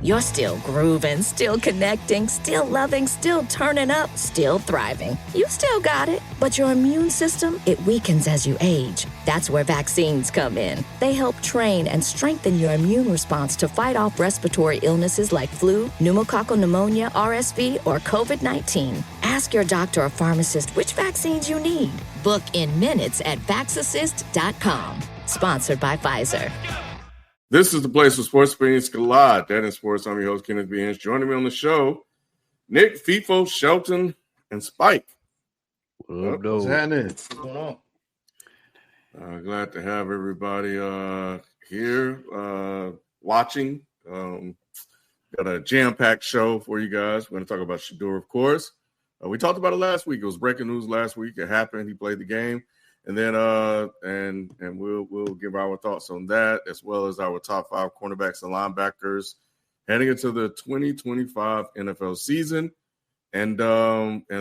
You're still grooving, still connecting, still loving, still turning up, still thriving. You still got it, but your immune system, it weakens as you age. That's where vaccines come in. They help train and strengthen your immune response to fight off respiratory illnesses like flu, pneumococcal pneumonia, RSV, or COVID-19. Ask your doctor or pharmacist which vaccines you need. Book in minutes at vaxassist.com. Sponsored by Pfizer. This is the place where sports opinions collide. That is sports. I'm your host, Kenneth B. Inch. Joining me on the show, Nick, FIFO, Shelton, and Spike. What's happening? What's going on? Glad to have everybody here watching. Got a jam-packed show for you guys. We're going to talk about Shedeur, of course. We talked about it last week. It was breaking news last week. It happened. He played the game. And then and we'll give our thoughts on that, as well as our top 5 cornerbacks and linebackers heading into the 2025 NFL season. And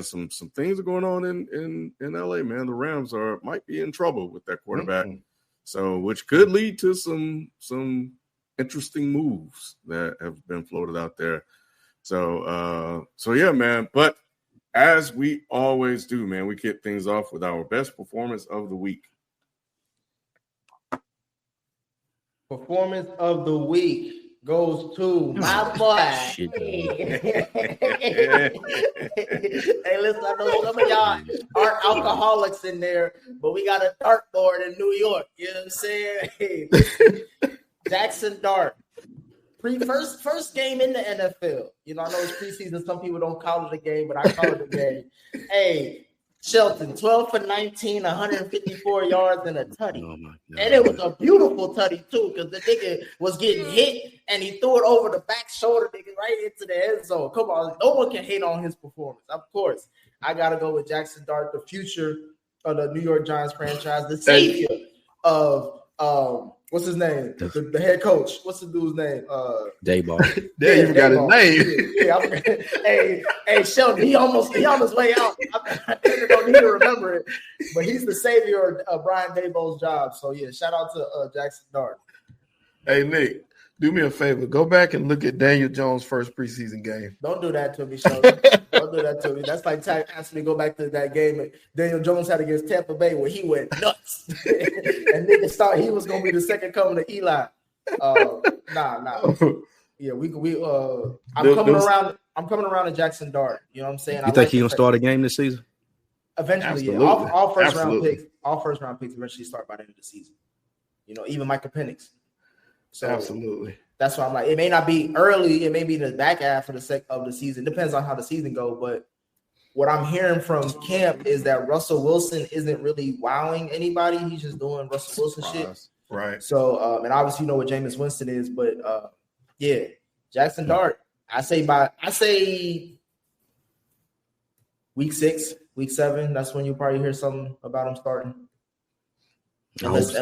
some things are going on in LA, man. The Rams might be in trouble with that quarterback. Mm-hmm. So which could lead to some interesting moves that have been floated out there. So yeah, man. But as we always do, man, we kick things off with our best performance of the week. Performance of the week goes to my boy. Hey, listen, I know some of y'all aren't alcoholics in there, but we got a dartboard in New York. You know what I'm saying? Hey, Jackson Dart. First game in the NFL. You know, I know it's preseason. Some people don't call it a game, but I call it a game. Hey, Shelton, 12 for 19, 154 yards and a tutty. Oh and it was a beautiful tutty, too, because the nigga was getting hit, and he threw it over the back shoulder, nigga, right into the end zone. Come on. No one can hate on his performance. Of course, I got to go with Jackson Dart, the future of the New York Giants franchise, the savior of what's his name? The head coach. What's the dude's name? Dayball. There you got his name. Hey, Sheldon. He almost way out. I don't need to remember it, but he's the savior of Brian Daboll's job. So yeah, shout out to Jackson Dart. Hey Nick, do me a favor. Go back and look at Daniel Jones' first preseason game. Don't do that to me, Sheldon. Don't do that to me. That's like asking me to go back to that game Daniel Jones had against Tampa Bay where he went nuts. And niggas thought he was gonna be the second coming to Eli. Nah. Yeah, I'm coming around to Jackson Dart. You know what I'm saying? You think he's gonna start a game this season? Eventually, yeah. All first round picks eventually start by the end of the season. You know, even Michael Penix. So absolutely. That's why I'm like, it may not be early, it may be the back half of the season. Depends on how the season goes. But what I'm hearing from camp is that Russell Wilson isn't really wowing anybody. He's just doing Russell Wilson shit. Right. So and obviously you know what Jameis Winston is, but yeah, Jackson Dart. I say week 6, week 7. That's when you probably hear something about him starting. Unless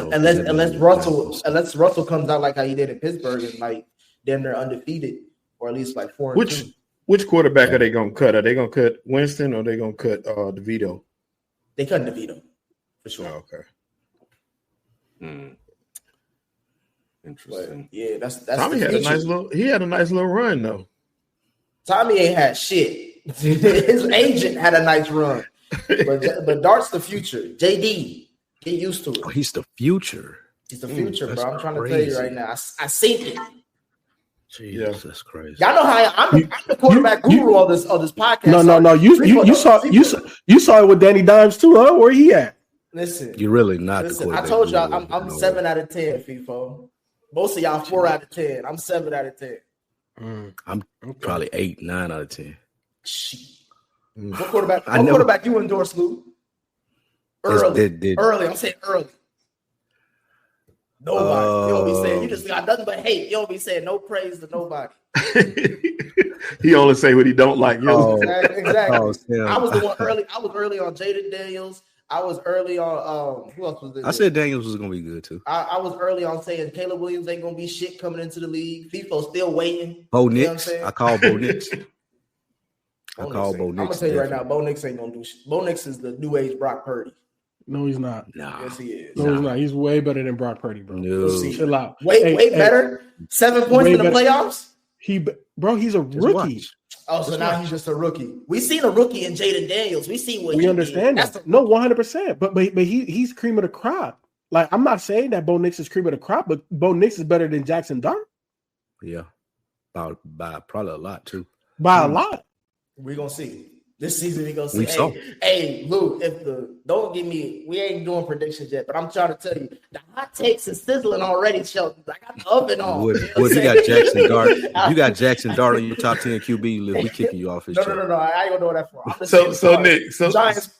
Russell comes out like how he did in Pittsburgh and like then they're undefeated or at least like 4-2. Which quarterback are they gonna cut? Are they gonna cut Winston or are they gonna cut DeVito? They cut DeVito for sure. Oh, okay. Interesting. But yeah, that's Tommy had a nice little run though. Tommy ain't had shit. His agent had a nice run, but Dart's the future. JD. Get used to it. Oh, he's the future. He's the future, bro. I'm trying to tell you right now. I seen it. Jesus, that's crazy. Y'all know how I'm the quarterback guru on this podcast. No. You saw it with Danny Dimes too, huh? Where he at? Listen, you're really not the quarterback. I told y'all I'm 7 out of 10, FIFO. Most of y'all 4 out of 10. I'm 7 out of 10. I'm probably 8, 9 out of 10. What quarterback you endorse, Lou? Early. I'm saying early. Nobody. You don't be saying you just got nothing but hate. You don't be saying no praise to nobody. He only say what he don't like. Exactly. I was the one early. I was early on Jaden Daniels. I was early on who else was there? I said Daniels was gonna be good too. I was early on saying Caleb Williams ain't gonna be shit coming into the league. FIFO's still waiting. Bo Nix. I call Bo Nix. I'm gonna tell you right now, Bo Nix ain't gonna do shit. Bo Nix is the new age Brock Purdy. No, he's not. Nah. Yes, he is. No, he's not. He's way better than Brock Purdy, bro. No. Chill out. Way better. 7 points in the playoffs. He's a rookie. Oh, so now he's just a rookie. We seen a rookie in Jaden Daniels. We seen what we understand that. No, 100%. But he's cream of the crop. Like, I'm not saying that Bo Nix is cream of the crop, but Bo Nix is better than Jackson Dart. Yeah, by probably a lot too. By a lot. We're gonna see. This season we're gonna see. Hey, Lou, don't give me, we ain't doing predictions yet, but I'm trying to tell you, the hot takes is sizzling already, Shelton. I got the oven on. Wood, you got Jackson Dart. You got Jackson Dart on your top 10 QB list. We kicking you off his No. I ain't gonna know that for. So Nick,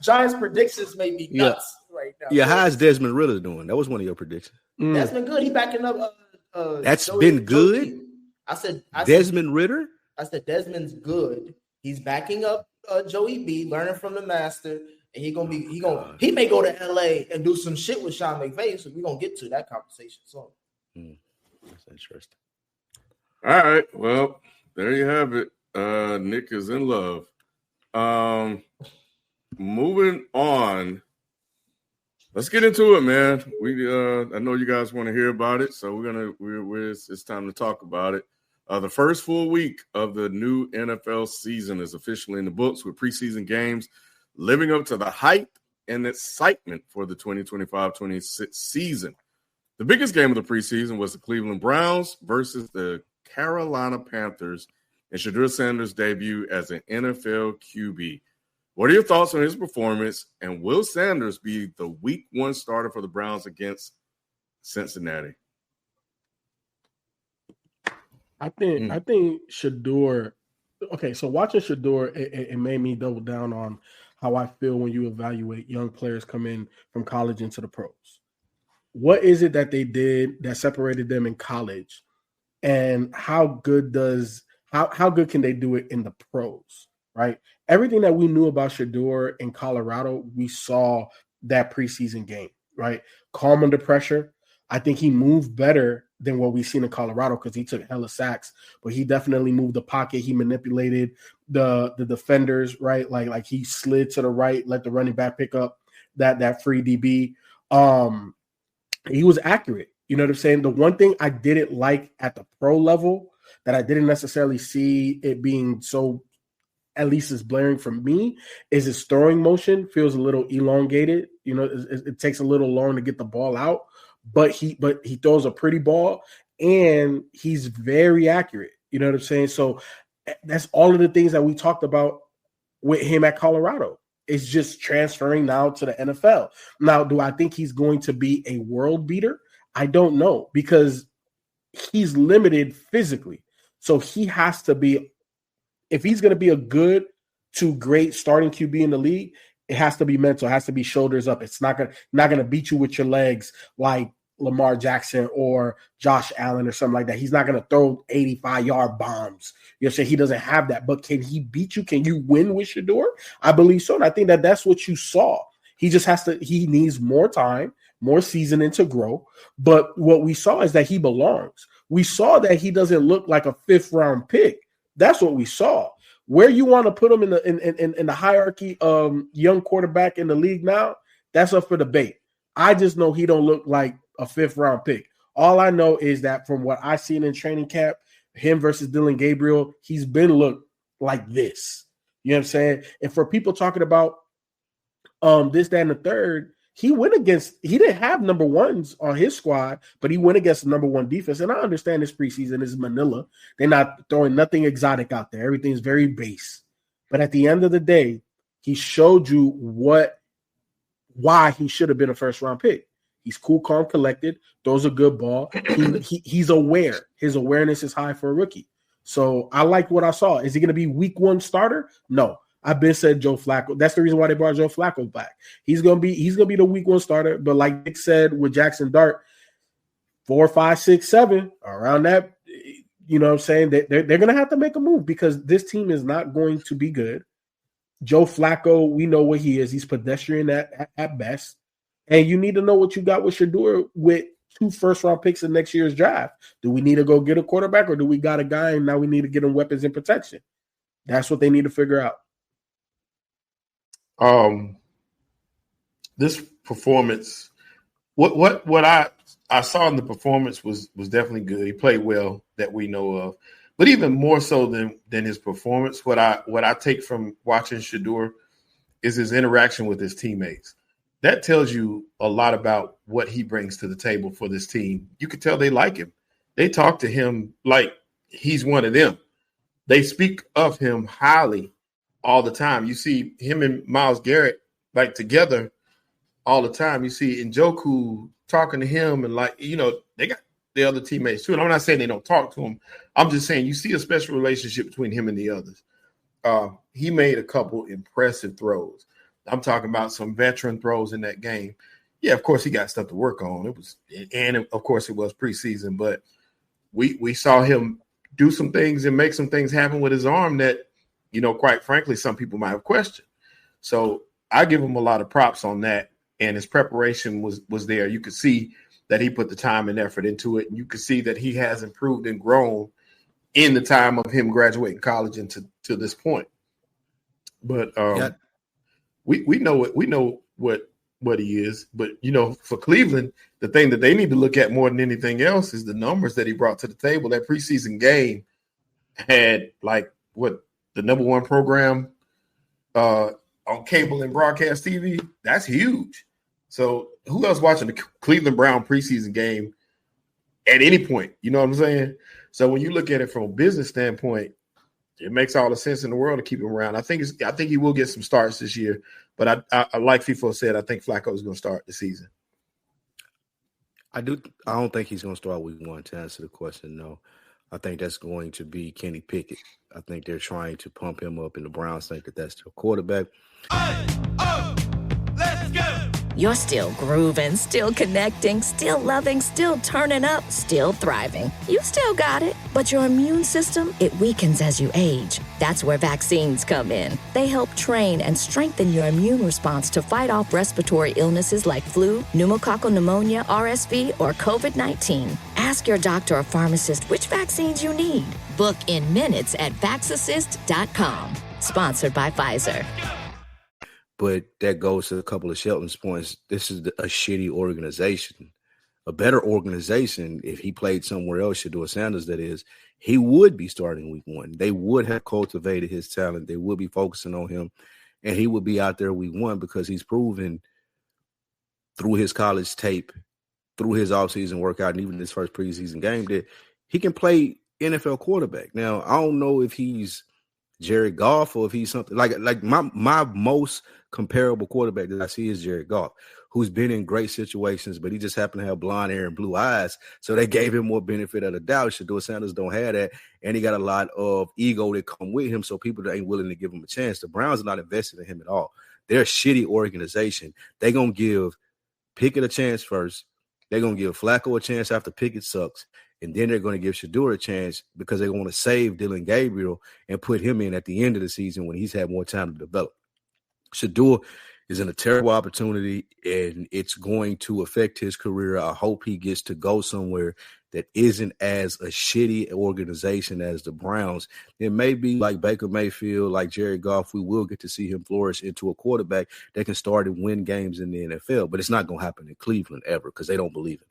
Giants predictions may be nuts right now. Yeah, how's Desmond Ritter doing? That was one of your predictions. That's been good. He backing up. That's been good. I said Desmond Ritter. I said Desmond's good. He's backing up Joey B, learning from the master, and he may go to LA and do some shit with Sean McVay. So we're gonna get to that conversation soon. That's interesting. All right, well, there you have it. Nick is in love. Moving on. Let's get into it, man. I know you guys want to hear about it, so it's time to talk about it. The first full week of the new NFL season is officially in the books, with preseason games living up to the hype and excitement for the 2025-26 season. The biggest game of the preseason was the Cleveland Browns versus the Carolina Panthers and Shedeur Sanders' debut as an NFL QB. What are your thoughts on his performance, and will Sanders be the week 1 starter for the Browns against Cincinnati? I think Shedeur. Okay, so watching Shedeur, it made me double down on how I feel when you evaluate young players come in from college into the pros. What is it that they did that separated them in college, and how good can they do it in the pros? Right, everything that we knew about Shedeur in Colorado, we saw that preseason game. Right, calm under pressure. I think he moved better than what we've seen in Colorado because he took hella sacks, but he definitely moved the pocket. He manipulated the defenders, right? Like he slid to the right, let the running back pick up that free DB. He was accurate. You know what I'm saying? The one thing I didn't like at the pro level that I didn't necessarily see it being so, at least it's blaring for me, is his throwing motion feels a little elongated. You know, it takes a little long to get the ball out. But he throws a pretty ball, and he's very accurate. You know what I'm saying? So that's all of the things that we talked about with him at Colorado. It's just transferring now to the NFL. Now, do I think he's going to be a world beater? I don't know, because he's limited physically. So he has to be, if he's going to be a good to great starting QB in the league, it has to be mental. It has to be shoulders up. It's not gonna beat you with your legs like Lamar Jackson or Josh Allen or something like that. He's not gonna throw 85-yard bombs. You know what I'm saying? He doesn't have that. But can he beat you? Can you win with Shedeur? I believe so. And I think that's what you saw. He just he needs more time, more seasoning to grow. But what we saw is that he belongs. We saw that he doesn't look like a 5th-round pick. That's what we saw. Where you want to put him in the hierarchy of young quarterback in the league now, that's up for debate. I just know he don't look like a 5th-round pick. All I know is that from what I've seen in training camp, him versus Dylan Gabriel, he's been looked like this. You know what I'm saying? And for people talking about this, that, and the third, he didn't have number ones on his squad, but he went against the number 1 defense. And I understand this preseason is Manila. They're not throwing nothing exotic out there. Everything's very base. But at the end of the day, he showed you why he should have been a 1st-round pick. He's cool, calm, collected, throws a good ball. He's aware. His awareness is high for a rookie. So I like what I saw. Is he going to be week 1 starter? No. I've been said Joe Flacco. That's the reason why they brought Joe Flacco back. He's gonna be the week 1 starter. But like Nick said with Jackson Dart, 4, 5, 6, 7 around that. You know what I'm saying? They're gonna have to make a move because this team is not going to be good. Joe Flacco, we know what he is. He's pedestrian at best. And you need to know what you got with Shedeur with 2 first-round picks in next year's draft. Do we need to go get a quarterback, or do we got a guy and now we need to get him weapons and protection? That's what they need to figure out. This performance, what I saw in the performance was definitely good. He played well that we know of, But even more so than his performance, what I take from watching Shedeur is his interaction with his teammates. That tells you a lot about what he brings to the table for this team. You can tell they like him. They talk to him like he's one of them. They speak of him highly all the time. You see him and Myles Garrett like together all the time. You see Njoku talking to him and they got the other teammates too. And I'm not saying they don't talk to him. I'm just saying you see a special relationship between him and the others. He made a couple impressive throws. I'm talking about some veteran throws in that game. Yeah, of course he got stuff to work on. Of course it was preseason, but we saw him do some things and make some things happen with his arm that, quite frankly, some people might have questioned. So I give him a lot of props on that. And his preparation was there. You could see that he put the time and effort into it. And you could see that he has improved and grown in the time of him graduating college and to this point. But we know what he is. But, for Cleveland, the thing that they need to look at more than anything else is the numbers that he brought to the table. That preseason game had the number one program on cable and broadcast TV. That's huge. So who else watching the Cleveland Brown preseason game at any point? You know what I'm saying? So when you look at it from a business standpoint, it makes all the sense in the world to keep him around. I think he will get some starts this year, but I like FIFO said, I think Flacco is going to start the season. I don't think he's going to start week one, to answer the question. No, I think that's going to be Kenny Pickett. I think they're trying to pump him up, and the Browns think that that's their quarterback. Let's go. You're still grooving, still connecting, still loving, still turning up, still thriving. You still got it, but your immune system, it weakens as you age. That's where vaccines come in. They help train and strengthen your immune response to fight off respiratory illnesses like flu, pneumococcal pneumonia, RSV, or COVID-19. Ask your doctor or pharmacist which vaccines you need. Book in minutes at vaxassist.com. Sponsored by Pfizer. But that goes to a couple of Shelton's points. This is a shitty organization. A better organization, if he played somewhere else, Shedeur Sanders, that is, he would be starting week one. They would have cultivated his talent. They would be focusing on him, and he would be out there week one because he's proven through his college tape, through his offseason workout, and even his first preseason game that he can play NFL quarterback. Now, I don't know if he's Jared Goff or if he's something like my most comparable quarterback that I see is Jared Goff, who's been in great situations, but he just happened to have blonde hair and blue eyes. So they gave him more benefit of the doubt. Shedeur Sanders don't have that. And he got a lot of ego that come with him. So people that ain't willing to give him a chance. The Browns are not invested in him at all. They're a shitty organization. They're going to give Pickett a chance first. They're going to give Flacco a chance after Pickett sucks. And then they're going to give Shedeur a chance because they want to save Dylan Gabriel and put him in at the end of the season when he's had more time to develop. Shedeur is in a terrible opportunity, and it's going to affect his career. I hope he gets to go somewhere that isn't as a shitty organization as the Browns. It may be like Baker Mayfield, like Jared Goff. We will get to see him flourish into a quarterback that can start and win games in the NFL, but it's not going to happen in Cleveland ever because they don't believe it.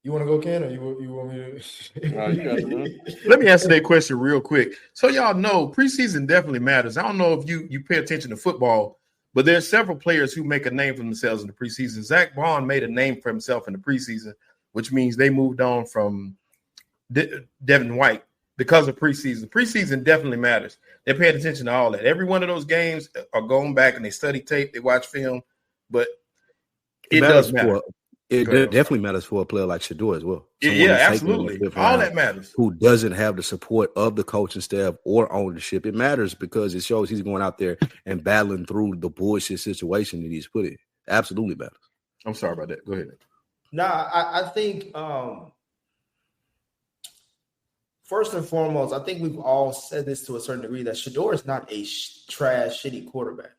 You want to go, Ken, or you want me to? You got it, man. Let me answer that question real quick. So y'all know preseason definitely matters. I don't know if you pay attention to football, but there's several players who make a name for themselves in the preseason. Zach Bond made a name for himself in the preseason, which means they moved on from Devin White because of preseason. Preseason definitely matters. They're paying attention to all that. Every one of those games are going back and they study tape, they watch film, but it does matter. It definitely matters for a player like Shedeur as well. Yeah, absolutely. All that matters. Who doesn't have the support of the coaching staff or ownership. It matters because it shows he's going out there and battling through the bullshit situation that he's put in. Absolutely matters. I'm sorry about that. Go ahead. Nah, I think first and foremost, I think we've all said this to a certain degree that Shedeur is not a trash, shitty quarterback.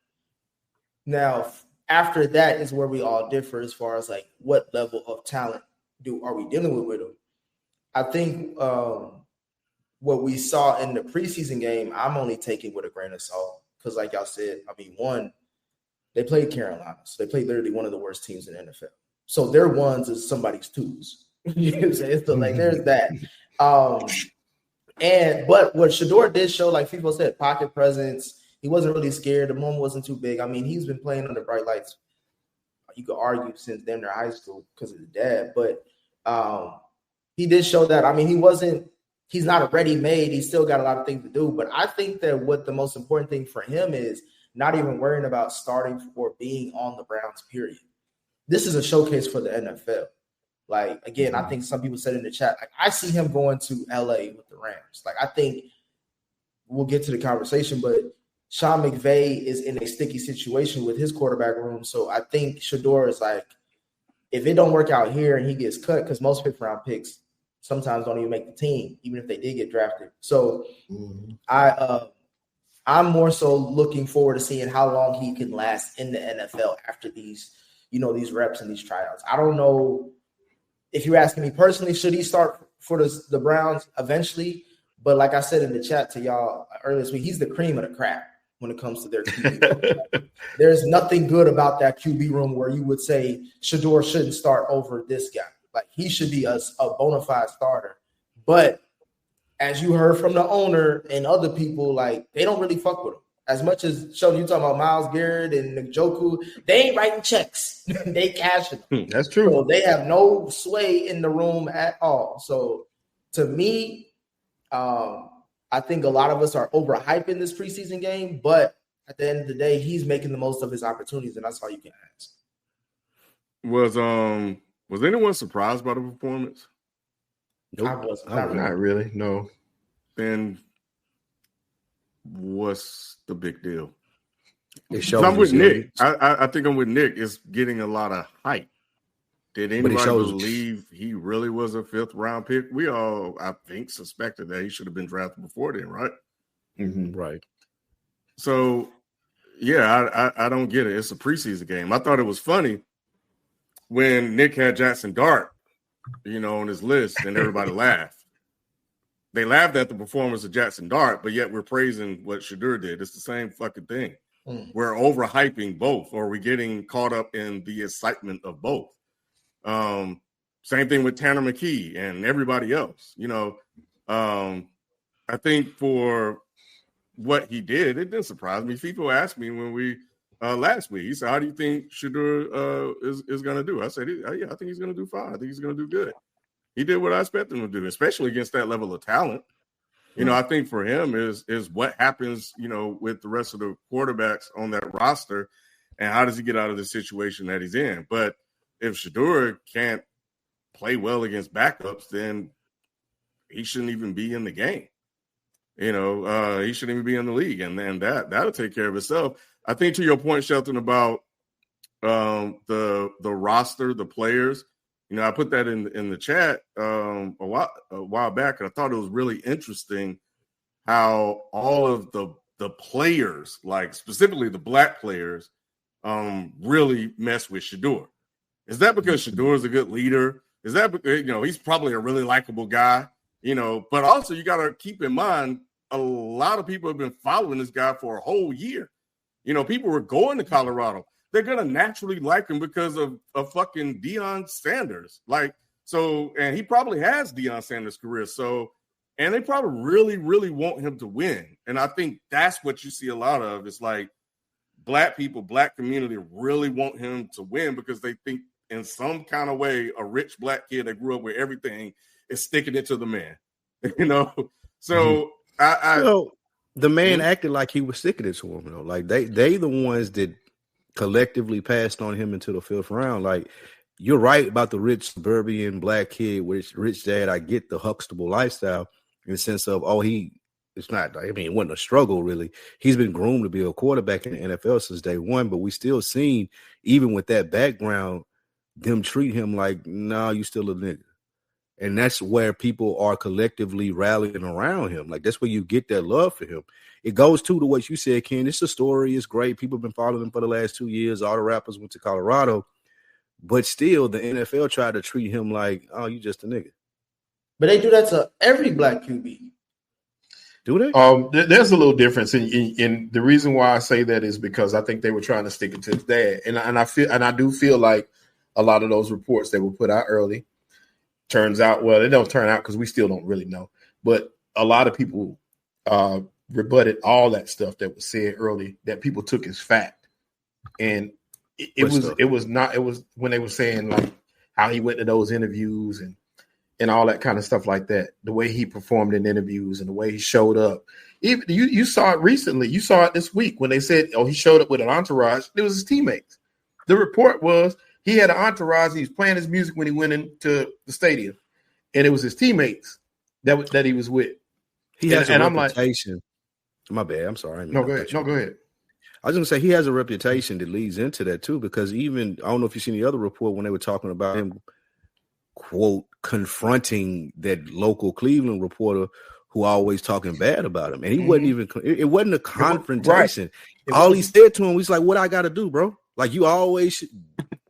Now, after that is where we all differ as far as like what level of talent are we dealing with him. I think what we saw in the preseason game, I'm only taking with a grain of salt because, like y'all said, I mean, one, they played Carolina, so they played literally one of the worst teams in the NFL. So their ones is somebody's twos. You know what I'm saying? So like there's that. But what Shedeur did show, like people said, pocket presence. He wasn't really scared. The moment wasn't too big. I mean, he's been playing under bright lights. You could argue since damn near high school because of the dad, but he did show that. I mean, he's not a ready-made. He's still got a lot of things to do. But I think that what the most important thing for him is not even worrying about starting or being on the Browns, period. This is a showcase for the NFL. Like, again, I think some people said in the chat, like, I see him going to LA with the Rams. Like, I think we'll get to the conversation, but Sean McVay is in a sticky situation with his quarterback room. So I think Shedeur is like, if it don't work out here and he gets cut, because most fifth-round picks sometimes don't even make the team, even if they did get drafted. So I'm more so looking forward to seeing how long he can last in the NFL after these reps and these tryouts. I don't know if you're asking me personally, should he start for the Browns eventually? But like I said in the chat to y'all earlier this week, he's the cream of the crap when it comes to their QB room. There's nothing good about that QB room where you would say Shedeur shouldn't start over this guy. Like, he should be a bona fide starter. But as you heard from the owner and other people, like, they don't really fuck with him. As much as Sheldon, you talking about Myles Garrett and Njoku, they ain't writing checks. They cashing them. That's true. So they have no sway in the room at all. So to me, I think a lot of us are overhyping this preseason game, but at the end of the day, he's making the most of his opportunities, and that's all you can ask. Was anyone surprised by the performance? Nope. I wasn't. Not really. No. Then what's the big deal? I'm with Nick. I think I'm with Nick. It's getting a lot of hype. Did anybody believe he really was a fifth-round pick? We all, I think, suspected that he should have been drafted before then, right? Mm-hmm. Right. So, yeah, I don't get it. It's a preseason game. I thought it was funny when Nick had Jackson Dart, on his list, and everybody laughed. They laughed at the performance of Jackson Dart, but yet we're praising what Shedeur did. It's the same fucking thing. We're overhyping both, or we're getting caught up in the excitement of both. Same thing with Tanner McKee and everybody else. I think for what he did, it didn't surprise me. People asked me when we last week, he said, how do you think Shedeur is going to do? I said, I think he's going to do fine. I think he's going to do good. He did what I expected him to do, especially against that level of talent. I think for him is what happens, with the rest of the quarterbacks on that roster, and how does he get out of the situation that he's in? But if Shedeur can't play well against backups, then he shouldn't even be in the game. He shouldn't even be in the league, and then that'll take care of itself. I think to your point, Shelton, about the roster, the players. I put that in the chat a while back, and I thought it was really interesting how all of the players, like specifically the black players, really mess with Shedeur. Is that because Shedeur is a good leader? Is that because, he's probably a really likable guy, but also you got to keep in mind, a lot of people have been following this guy for a whole year. People were going to Colorado. They're going to naturally like him because of fucking Deion Sanders. And he probably has Deion Sanders' career. So, and they probably really, really want him to win. And I think that's what you see a lot of. It's like black people, black community really want him to win because they think in some kind of way, a rich black kid that grew up with everything is sticking it to the man, So the man acted like he was sticking it to him, though. Like they the ones that collectively passed on him into the fifth round. Like, you're right about the rich suburban black kid with rich dad. I get the Huxtable lifestyle in the sense of, it wasn't a struggle really. He's been groomed to be a quarterback in the NFL since day one, but we still seen, even with that background, them treat him like, nah, you still a nigga. And that's where people are collectively rallying around him. Like, that's where you get that love for him. It goes to what you said, Ken. It's a story. It's great. People have been following him for the last 2 years. All the rappers went to Colorado. But still, the NFL tried to treat him like, oh, you just a nigga. But they do that to every black QB. Do they? There's a little difference. In the reason why I say that is because I think they were trying to stick it to his dad. And I do feel like a lot of those reports that were put out early, turns out, well, it don't turn out because we still don't really know. But a lot of people rebutted all that stuff that was said early that people took as fact. And it was when they were saying like how he went to those interviews and all that kind of stuff like that, the way he performed in interviews and the way he showed up. Even you saw it recently. You saw it this week when they said, he showed up with an entourage. It was his teammates. The report was he had an entourage. He was playing his music when he went into the stadium, and it was his teammates that he was with. He has a reputation. My bad. I'm sorry. No, go ahead. No, go ahead. I was going to say he has a reputation that leads into that too, because even I don't know if you've seen the other report when they were talking about him, quote, confronting that local Cleveland reporter who always talking bad about him, and he wasn't even. It wasn't a confrontation. Right. All he said to him was like, "What I got to do, bro? Like you always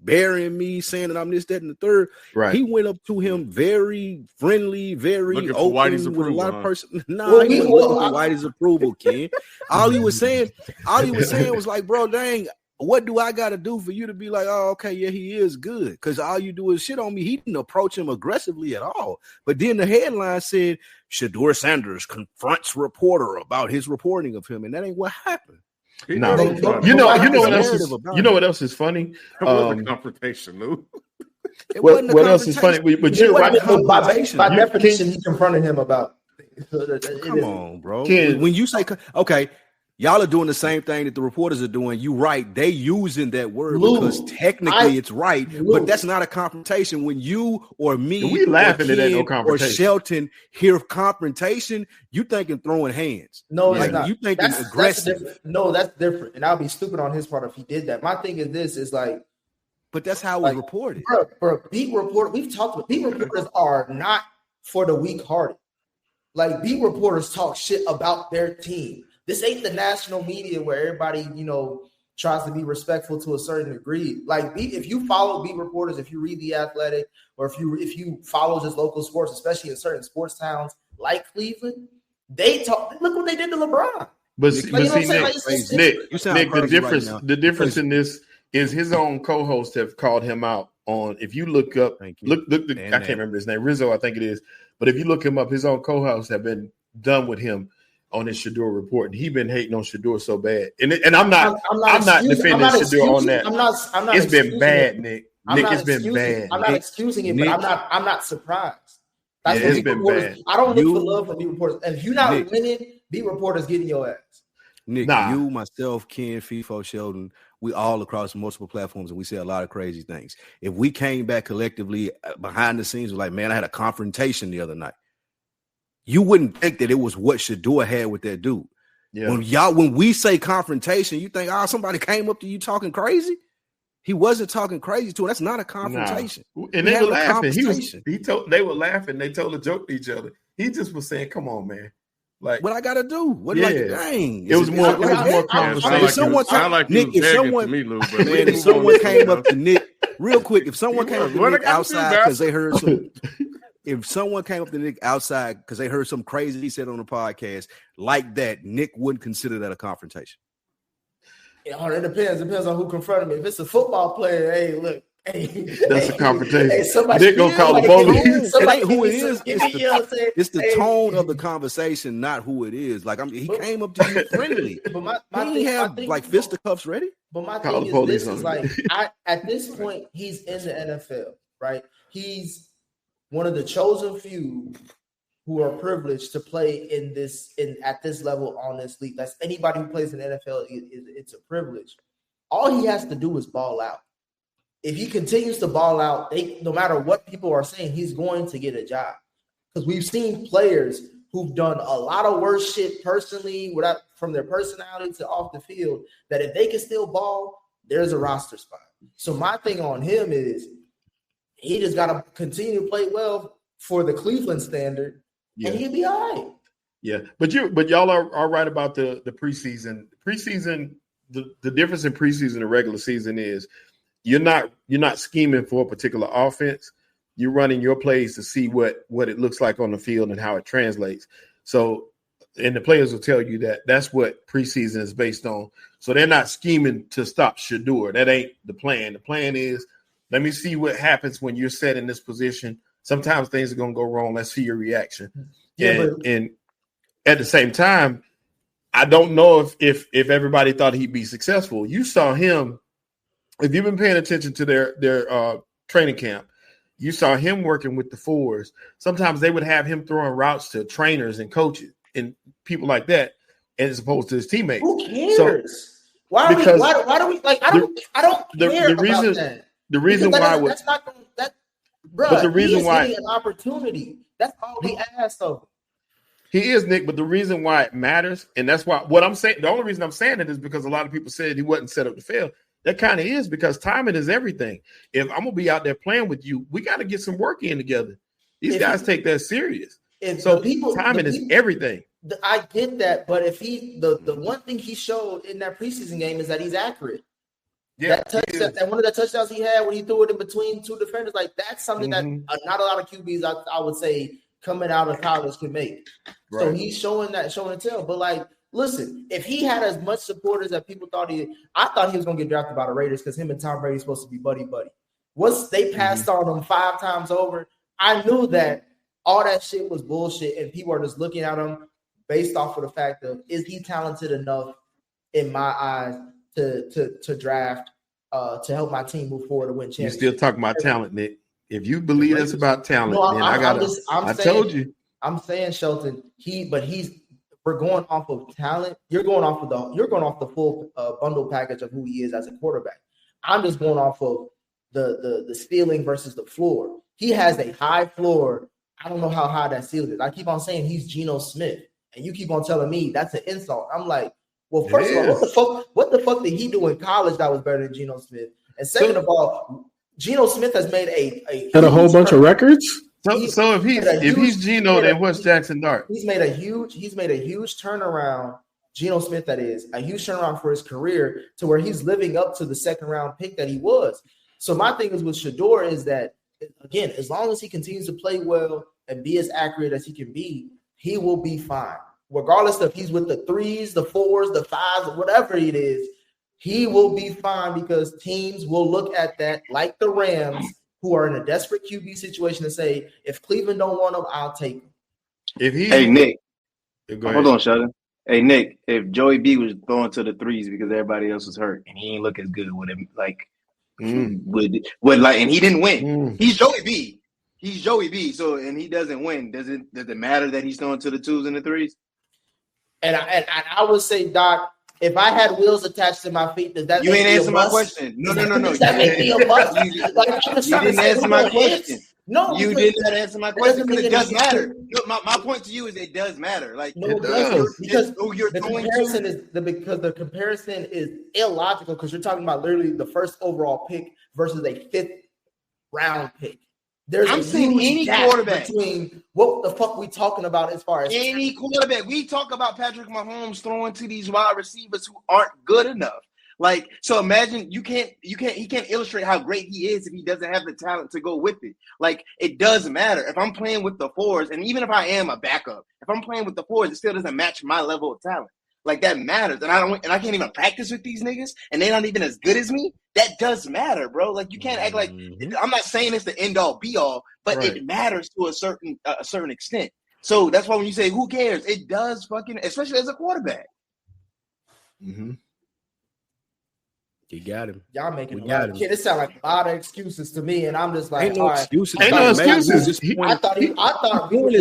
burying me, saying that I'm this, that, and the third." Right. He went up to him very friendly, very looking open for Whitey's with approval, a lot of person. Nah, he wasn't looking for Whitey's approval, Ken. All he was saying was like, "Bro, dang, what do I got to do for you to be like, oh, okay, yeah, he is good? Because all you do is shit on me." He didn't approach him aggressively at all. But then the headline said, Shedeur Sanders confronts reporter about his reporting of him. And that ain't what happened. No, you know what else is funny? It wasn't a confrontation, Lou. What else is funny? But you're right. By definition, he confronted him about. Come on, bro. When you say, okay, y'all are doing the same thing that the reporters are doing. You right. They using that word because technically it's right, but that's not a confrontation. When you or me we laughing at that no or confrontation. Shelton hear confrontation, you thinking throwing hands. No, like, it's not. You thinking aggressive. That's different. And I'll be stupid on his part if he did that. My thing is like, but that's how it was reported. For a beat reporter, we've talked about beat reporters are not for the weak-hearted. Like beat reporters talk shit about their team. This ain't the national media where everybody, tries to be respectful to a certain degree. Like, if you follow beat reporters, if you read The Athletic, or if you follow just local sports, especially in certain sports towns like Cleveland, they talk. Look what they did to LeBron. But see, Nick, the difference in this is his own co-hosts have called him out on. If you look up, I can't remember his name, Rizzo, I think it is. But if you look him up, his own co-hosts have been done with him on his Shedeur report, and he been hating on Shedeur so bad. And I'm not defending Shedeur on that. I'm not. It's been bad, Nick. It's been bad. I'm not excusing it, but I'm not surprised. That's it's been bad. I don't look for love from beat reporters. And if you're not winning, beat reporters getting your ass. Nick, you, myself, Ken, FIFO, Sheldon, we all across multiple platforms, and we say a lot of crazy things. If we came back collectively behind the scenes, we're like, man, I had a confrontation the other night. You wouldn't think that it was what Shedeur had with that dude. Yeah. When we say confrontation, you think, somebody came up to you talking crazy. He wasn't talking crazy to him. That's not a confrontation. Nah. And they were laughing. They were laughing. They told a joke to each other. He just was saying, "Come on, man. Like, what I gotta do? What dang? It was more conversation. If someone came up to Nick real quick, if someone came up to Nick outside because they heard some. If someone came up to Nick outside because they heard some crazy he said on the podcast like that, Nick wouldn't consider that a confrontation. Yeah, it depends. It depends on who confronted me. If it's a football player, hey, look. That's a confrontation. Nick gonna call the police. It ain't who it is. It's the tone of the conversation, not who it is. Like he came up to you friendly. But he didn't have like fisticuffs ready. But my thing is this is like at this point, he's in the NFL, right? He's one of the chosen few who are privileged to play at this level on this league. That's anybody who plays in the NFL. It's a privilege. All he has to do is ball out. If he continues to ball out, no matter what people are saying, he's going to get a job. Because we've seen players who've done a lot of worse shit personally, from their personality to off the field, that if they can still ball, there's a roster spot. So my thing on him is, he just got to continue to play well for the Cleveland standard, and he'll be all right. Yeah, but y'all are right about the preseason. Preseason, the difference in preseason and regular season is you're not scheming for a particular offense. You're running your plays to see what it looks like on the field and how it translates. So, and the players will tell you that that's what preseason is based on. So they're not scheming to stop Shedeur. That ain't the plan. The plan is, let me see what happens when you're set in this position. Sometimes things are going to go wrong. Let's see your reaction. Yeah, and at the same time, I don't know if everybody thought he'd be successful. You saw him. If you've been paying attention to their training camp, you saw him working with the fours. Sometimes they would have him throwing routes to trainers and coaches and people like that, as opposed to his teammates. Who cares? So, why do we like? I don't care about that. The reason why that's not going that, bro. But the reason why an opportunity. That's all he asked of him. He is, Nick, but the reason why it matters, and that's why what I'm saying, the only reason I'm saying it is because a lot of people said he wasn't set up to fail. That kind of is because timing is everything. If I'm gonna be out there playing with you, we got to get some work in together. These guys take that serious. So timing is everything. I get that, but if the one thing he showed in that preseason game is that he's accurate. Yeah, that one of the touchdowns he had when he threw it in between two defenders, like that's something that not a lot of QBs I would say coming out of college can make. Right. So he's showing and tell. But like, listen, if he had as much supporters as people thought I thought he was gonna get drafted by the Raiders because him and Tom Brady supposed to be buddy. Once they passed on him 5 times over, I knew that all that shit was bullshit, and people are just looking at him based off of the fact of is he talented enough in my eyes to draft to help my team move forward to win championships. You're still talking about talent, Nick. If you believe it's about talent, then I told you. I'm saying, Shelton, we're going off of talent. You're going off the full bundle package of who he is as a quarterback. I'm just going off of the ceiling versus the floor. He has a high floor. I don't know how high that ceiling is. I keep on saying he's Geno Smith, and you keep on telling me that's an insult. I'm like, well, first of all, what the fuck did he do in college that was better than Geno Smith? And second of all, Geno Smith has made a whole bunch of records. So if he's Geno, then what's Jackson Dart? He's made a huge turnaround. Geno Smith, that is a huge turnaround for his career to where he's living up to the second round pick that he was. So my thing is with Shedeur is that, again, as long as he continues to play well and be as accurate as he can be, he will be fine. Regardless of if he's with the 3s, the 4s, the 5s, whatever it is, he will be fine because teams will look at that like the Rams, who are in a desperate QB situation, and say, if Cleveland don't want him, I'll take him. Hey, Nick. Hold on, Sheldon. Hey, Nick, if Joey B was throwing to the 3s because everybody else was hurt and he ain't look as good with him, and he didn't win. He's Joey B. He's Joey B. So, and he doesn't win. Does it matter that he's throwing to the 2s and the 3s? And I would say, Doc, if I had wheels attached to my feet, does that you ain't answer my question? No. Does that make me a bust? You didn't answer my question. No, you did not answer my question because it does matter. My point to you is it does matter. Like no, it does because the comparison is illogical because you're talking about literally the first overall pick versus a 5th round pick. I'm saying any quarterback between what the fuck we talking about as far as any quarterback. We talk about Patrick Mahomes throwing to these wide receivers who aren't good enough. Like, so imagine he can't illustrate how great he is if he doesn't have the talent to go with it. Like, it does matter. If I'm playing with the 4s, and even if I am a backup, if I'm playing with the 4s, it still doesn't match my level of talent. Like, that matters. And I can't even practice with these niggas, and they're not even as good as me. That does matter, bro. Like, you can't act like I'm not saying it's the end all be all, but it matters to a certain extent. So that's why when you say who cares, it does fucking, especially as a quarterback. Mm-hmm. You got him. Y'all making a lot of shit. It sounds like a lot of excisions to me, and I'm just like, ain't no excuses. Ain't no excuses. You and Ken doing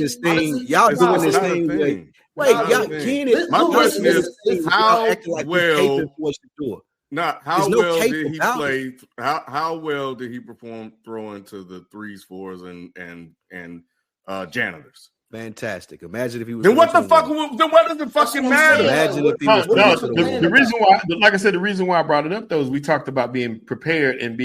this thing. Y'all doing this thing. Wait, y'all, Ken. My question is, how well did he play? How well did he perform throwing to the 3s, 4s, and janitors? Fantastic. Imagine if he was. Then what the fuck? Then what does it fucking matter? Imagine if he was. The reason why, like I said, the reason why I brought it up though is we talked about being prepared and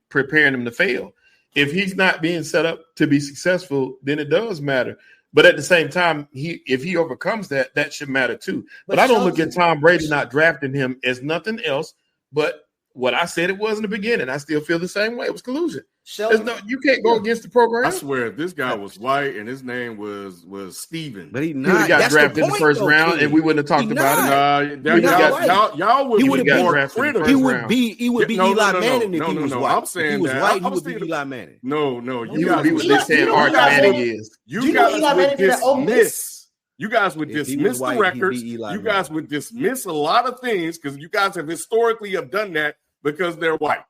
preparing him to fail. If he's not being set up to be successful, then it does matter. But at the same time, if he overcomes that should matter too. But I don't look at Tom Brady not drafting him as nothing else but what I said it was in the beginning. I still feel the same way. It was collusion. You can't go against the program. I swear, if this guy was white and his name was Steven. But he He would have got drafted in the first round, and we wouldn't have talked about it. Y'all would be more critical. He would be Eli Manning if he was white. I'm saying if he was that. white, he would be Eli Manning. No, He would be what they saying Arch Manning is. You guys would dismiss. You guys would dismiss the records. You guys would dismiss a lot of things because you guys have historically done that because they're white.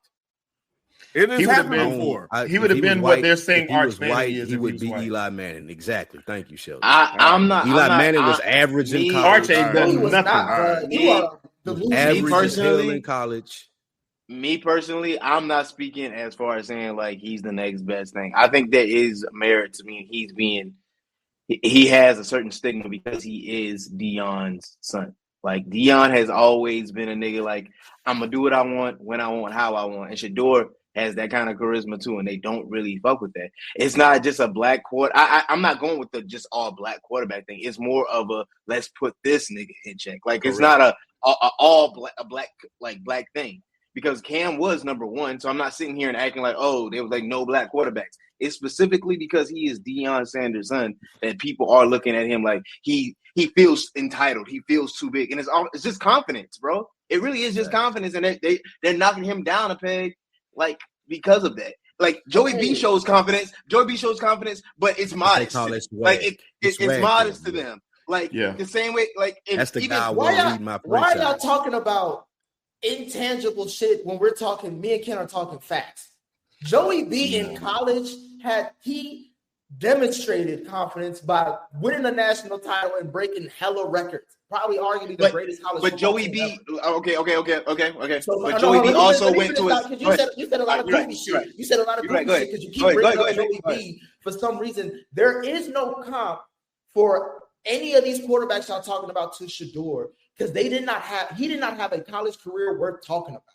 It has happened before. He would have been what they're saying Arch Manning is. He would be Eli Manning. Exactly. Thank you, Sheldon. I'm not. Eli Manning was average in college. Arch ain't done nothing. Average in college. Me personally, I'm not speaking as far as saying like he's the next best thing. I think there is merit to me. He has a certain stigma because he is Deion's son. Like Deion has always been a nigga like I'm gonna do what I want, when I want, how I want. And Shedeur has that kind of charisma too, and they don't really fuck with that. It's not just a black quarter. I'm not going with the just all black quarterback thing. It's more of a let's put this nigga in check. Like it's not a black thing. Because Cam was number one, so I'm not sitting here and acting like, oh, there was like no black quarterbacks. It's specifically because he is Shedeur Sanders' son that people are looking at him like he feels entitled, he feels too big, and it's just confidence, bro. It really is just confidence, and they're knocking him down a peg, like because of that. Like Joey B shows confidence, but it's modest. Like it's modest to them. Like the same way, like that's the guy. Why are y'all talking about intangible shit when we're talking? Me and Ken are talking facts. Joey B in college he demonstrated confidence by winning a national title and breaking hella records. Probably arguably the greatest college. But Joey B, okay. So, but Joey B also went to his. You said a lot of goofy shit. You said a lot of goofy shit because you keep bringing up Joey B for some reason. There is no comp for any of these quarterbacks y'all talking about to Shedeur because he did not have a college career worth talking about.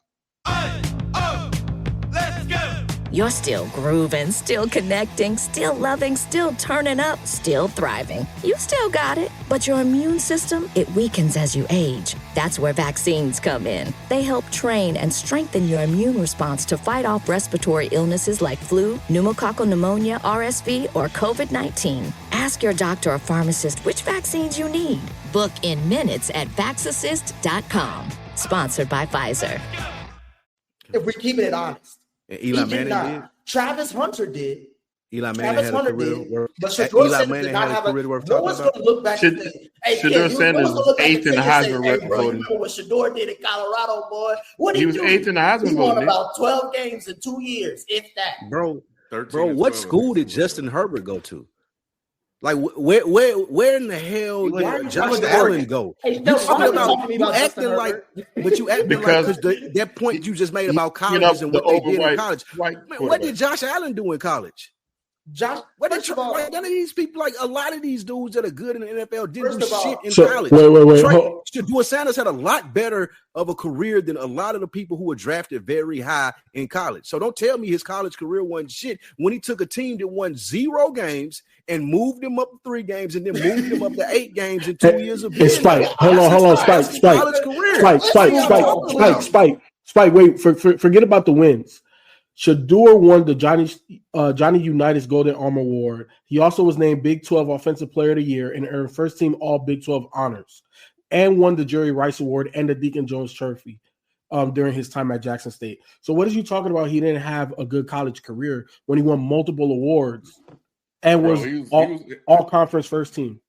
Let's go. You're still grooving, still connecting, still loving, still turning up, still thriving. You still got it, but your immune system, it weakens as you age. That's where vaccines come in. They help train and strengthen your immune response to fight off respiratory illnesses like flu, pneumococcal pneumonia, RSV, or COVID-19. Ask your doctor or pharmacist which vaccines you need. Book in minutes at vaxassist.com. Sponsored by Pfizer. If we're keeping it honest. And Eli Manning did. Travis Hunter did. Eli Manning had a career worth. But Shedeur Sanders did not have a career worth. No one's going to look back and say, Shedeur Sanders was 8th in the Heisman voting. You know what Shedeur did in Colorado, boy? What did he do? He was 8th in the Heisman voting. He won about 12 games in 2 years, if that. Bro, what school did Justin Herbert go to? Like where in the hell did Josh Allen go? Hey, you acting like because that point you just made about college and what they did in college. Man, what did Josh Allen do in college? None of these people, like a lot of these dudes that are good in the NFL didn't do shit in college. Wait. Shedeur Sanders had a lot better of a career than a lot of the people who were drafted very high in college. So don't tell me his college career wasn't shit when he took a team that won 0 games and moved them up to 3 games and then moved them up to 8 games in 2 years of being. Spike, hold on, Spike. Wait, forget about the wins. Shedeur won the Johnny Unitas Golden Arm Award. He also was named Big 12 Offensive Player of the Year and earned first team All Big 12 honors, and won the Jerry Rice Award and the Deacon Jones Trophy during his time at Jackson State. So what is you talking about? He didn't have a good college career when he won multiple awards and was all conference first team.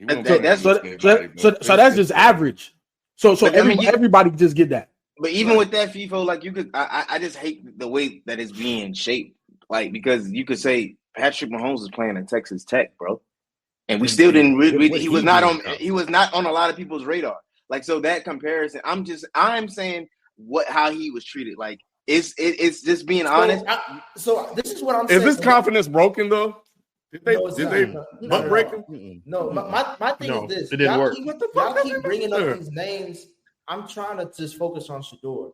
So that's just average. So everybody just get that. But even with that, FIFO, like you could, I just hate the way that it's being shaped. Like because you could say Patrick Mahomes is playing at Texas Tech, bro, and we still didn't really. He was not on a lot of people's radar. Like so that comparison, I'm saying how he was treated. Like it's just being honest. So this is what I'm saying. Is this confidence broken though? Did they break him? No, my thing is this. It didn't work. Y'all keep bringing up these names. I'm trying to just focus on Shedeur.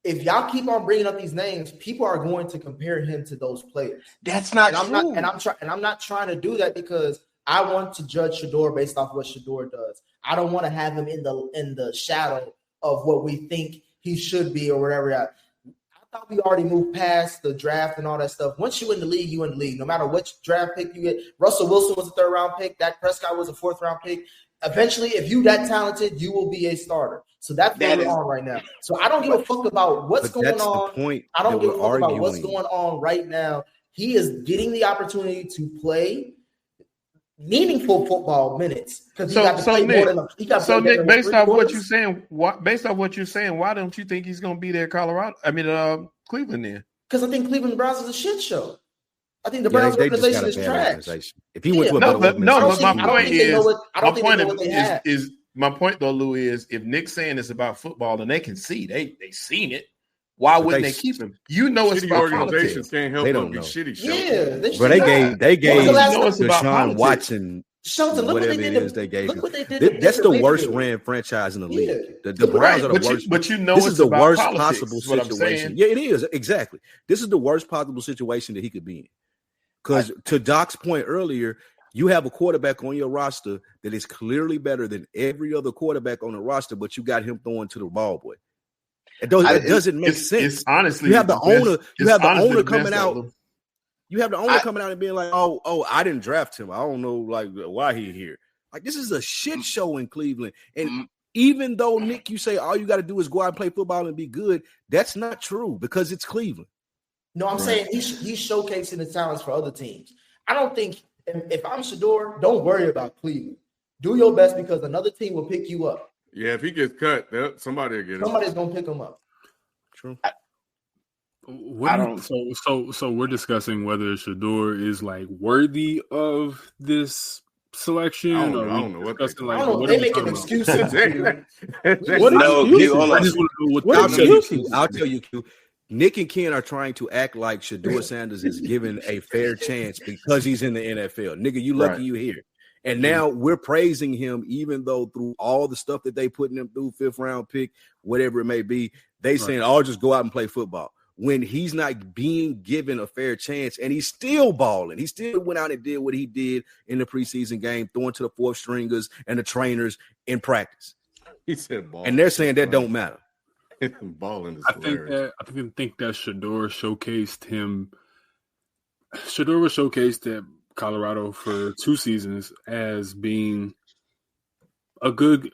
If y'all keep on bringing up these names, people are going to compare him to those players. That's not true. I'm not trying to do that because I want to judge Shedeur based off what Shedeur does. I don't want to have him in the shadow of what we think he should be or whatever. I thought we already moved past the draft and all that stuff. Once you in the league, you in the league. No matter which draft pick you get. Russell Wilson was a 3rd-round pick. Dak Prescott was a 4th-round pick. Eventually, if you that talented, you will be a starter. So that's where we're on right now. So I don't give a fuck about what's going on. I don't give a fuck about what's going on right now. He is getting the opportunity to play meaningful football minutes because he got to play more than he got to play. Nick, based off what you're saying, why don't you think he's going to be there, Cleveland? Then because I think Cleveland Browns is a shit show. I think the Browns organization is trash. If he went to my point though, Louis, is if Nick's saying it's about football, then they can see they seen it. Why wouldn't they keep him? You know, it's about organizations can't help but be shitty. Yeah, but they gave Deshaun Watson. Shelton, look whatever what they it did. is they gave look him. what they did. That's the worst ran franchise in the league. The Browns are the worst. But you know, this it's is the worst politics, possible situation. Yeah, it is exactly. This is the worst possible situation that he could be in. Because to Doc's point earlier, you have a quarterback on your roster that is clearly better than every other quarterback on the roster, but you got him throwing to the ball boy. It doesn't make sense. It's honestly, you have the owner. You have the owner coming out. You have the owner coming out and being like, "Oh, I didn't draft him. I don't know, like why he here." Like this is a shit show in Cleveland. And even though Nick, you say all you got to do is go out and play football and be good, that's not true because it's Cleveland. No, I'm saying he's showcasing his talents for other teams. I don't think if I'm Shedeur, don't worry about Cleveland. Do your best because another team will pick you up. Yeah, if he gets cut, somebody will get him. Somebody's gonna pick him up. True. So we're discussing whether Shedeur is like worthy of this selection. I don't know what they're making excuses. I'll tell you, Q. Nick and Ken are trying to act like Shedeur Sanders is given a fair chance because he's in the NFL. Nigga, you lucky you here. And now we're praising him, even though through all the stuff that they putting him through, 5th-round pick, whatever it may be, they saying, "Oh, just go out and play football." When he's not being given a fair chance, and he's still balling. He still went out and did what he did in the preseason game, throwing to the 4th stringers and the trainers in practice. He said ball. And they're saying that don't matter. Balling is I think that Shedeur showcased him. Shedeur was showcased at Colorado for 2 seasons as being a good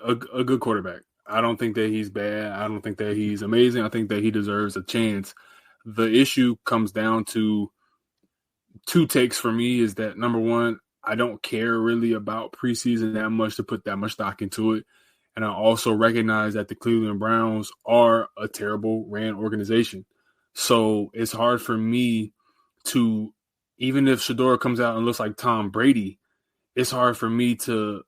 quarterback. I don't think that he's bad. I don't think that he's amazing. I think that he deserves a chance. The issue comes down to 2 takes for me is that, number one, I don't care really about preseason that much to put that much stock into it. And I also recognize that the Cleveland Browns are a terrible ran organization. So it's hard for me to, even if Shedeur comes out and looks like Tom Brady, it's hard for me to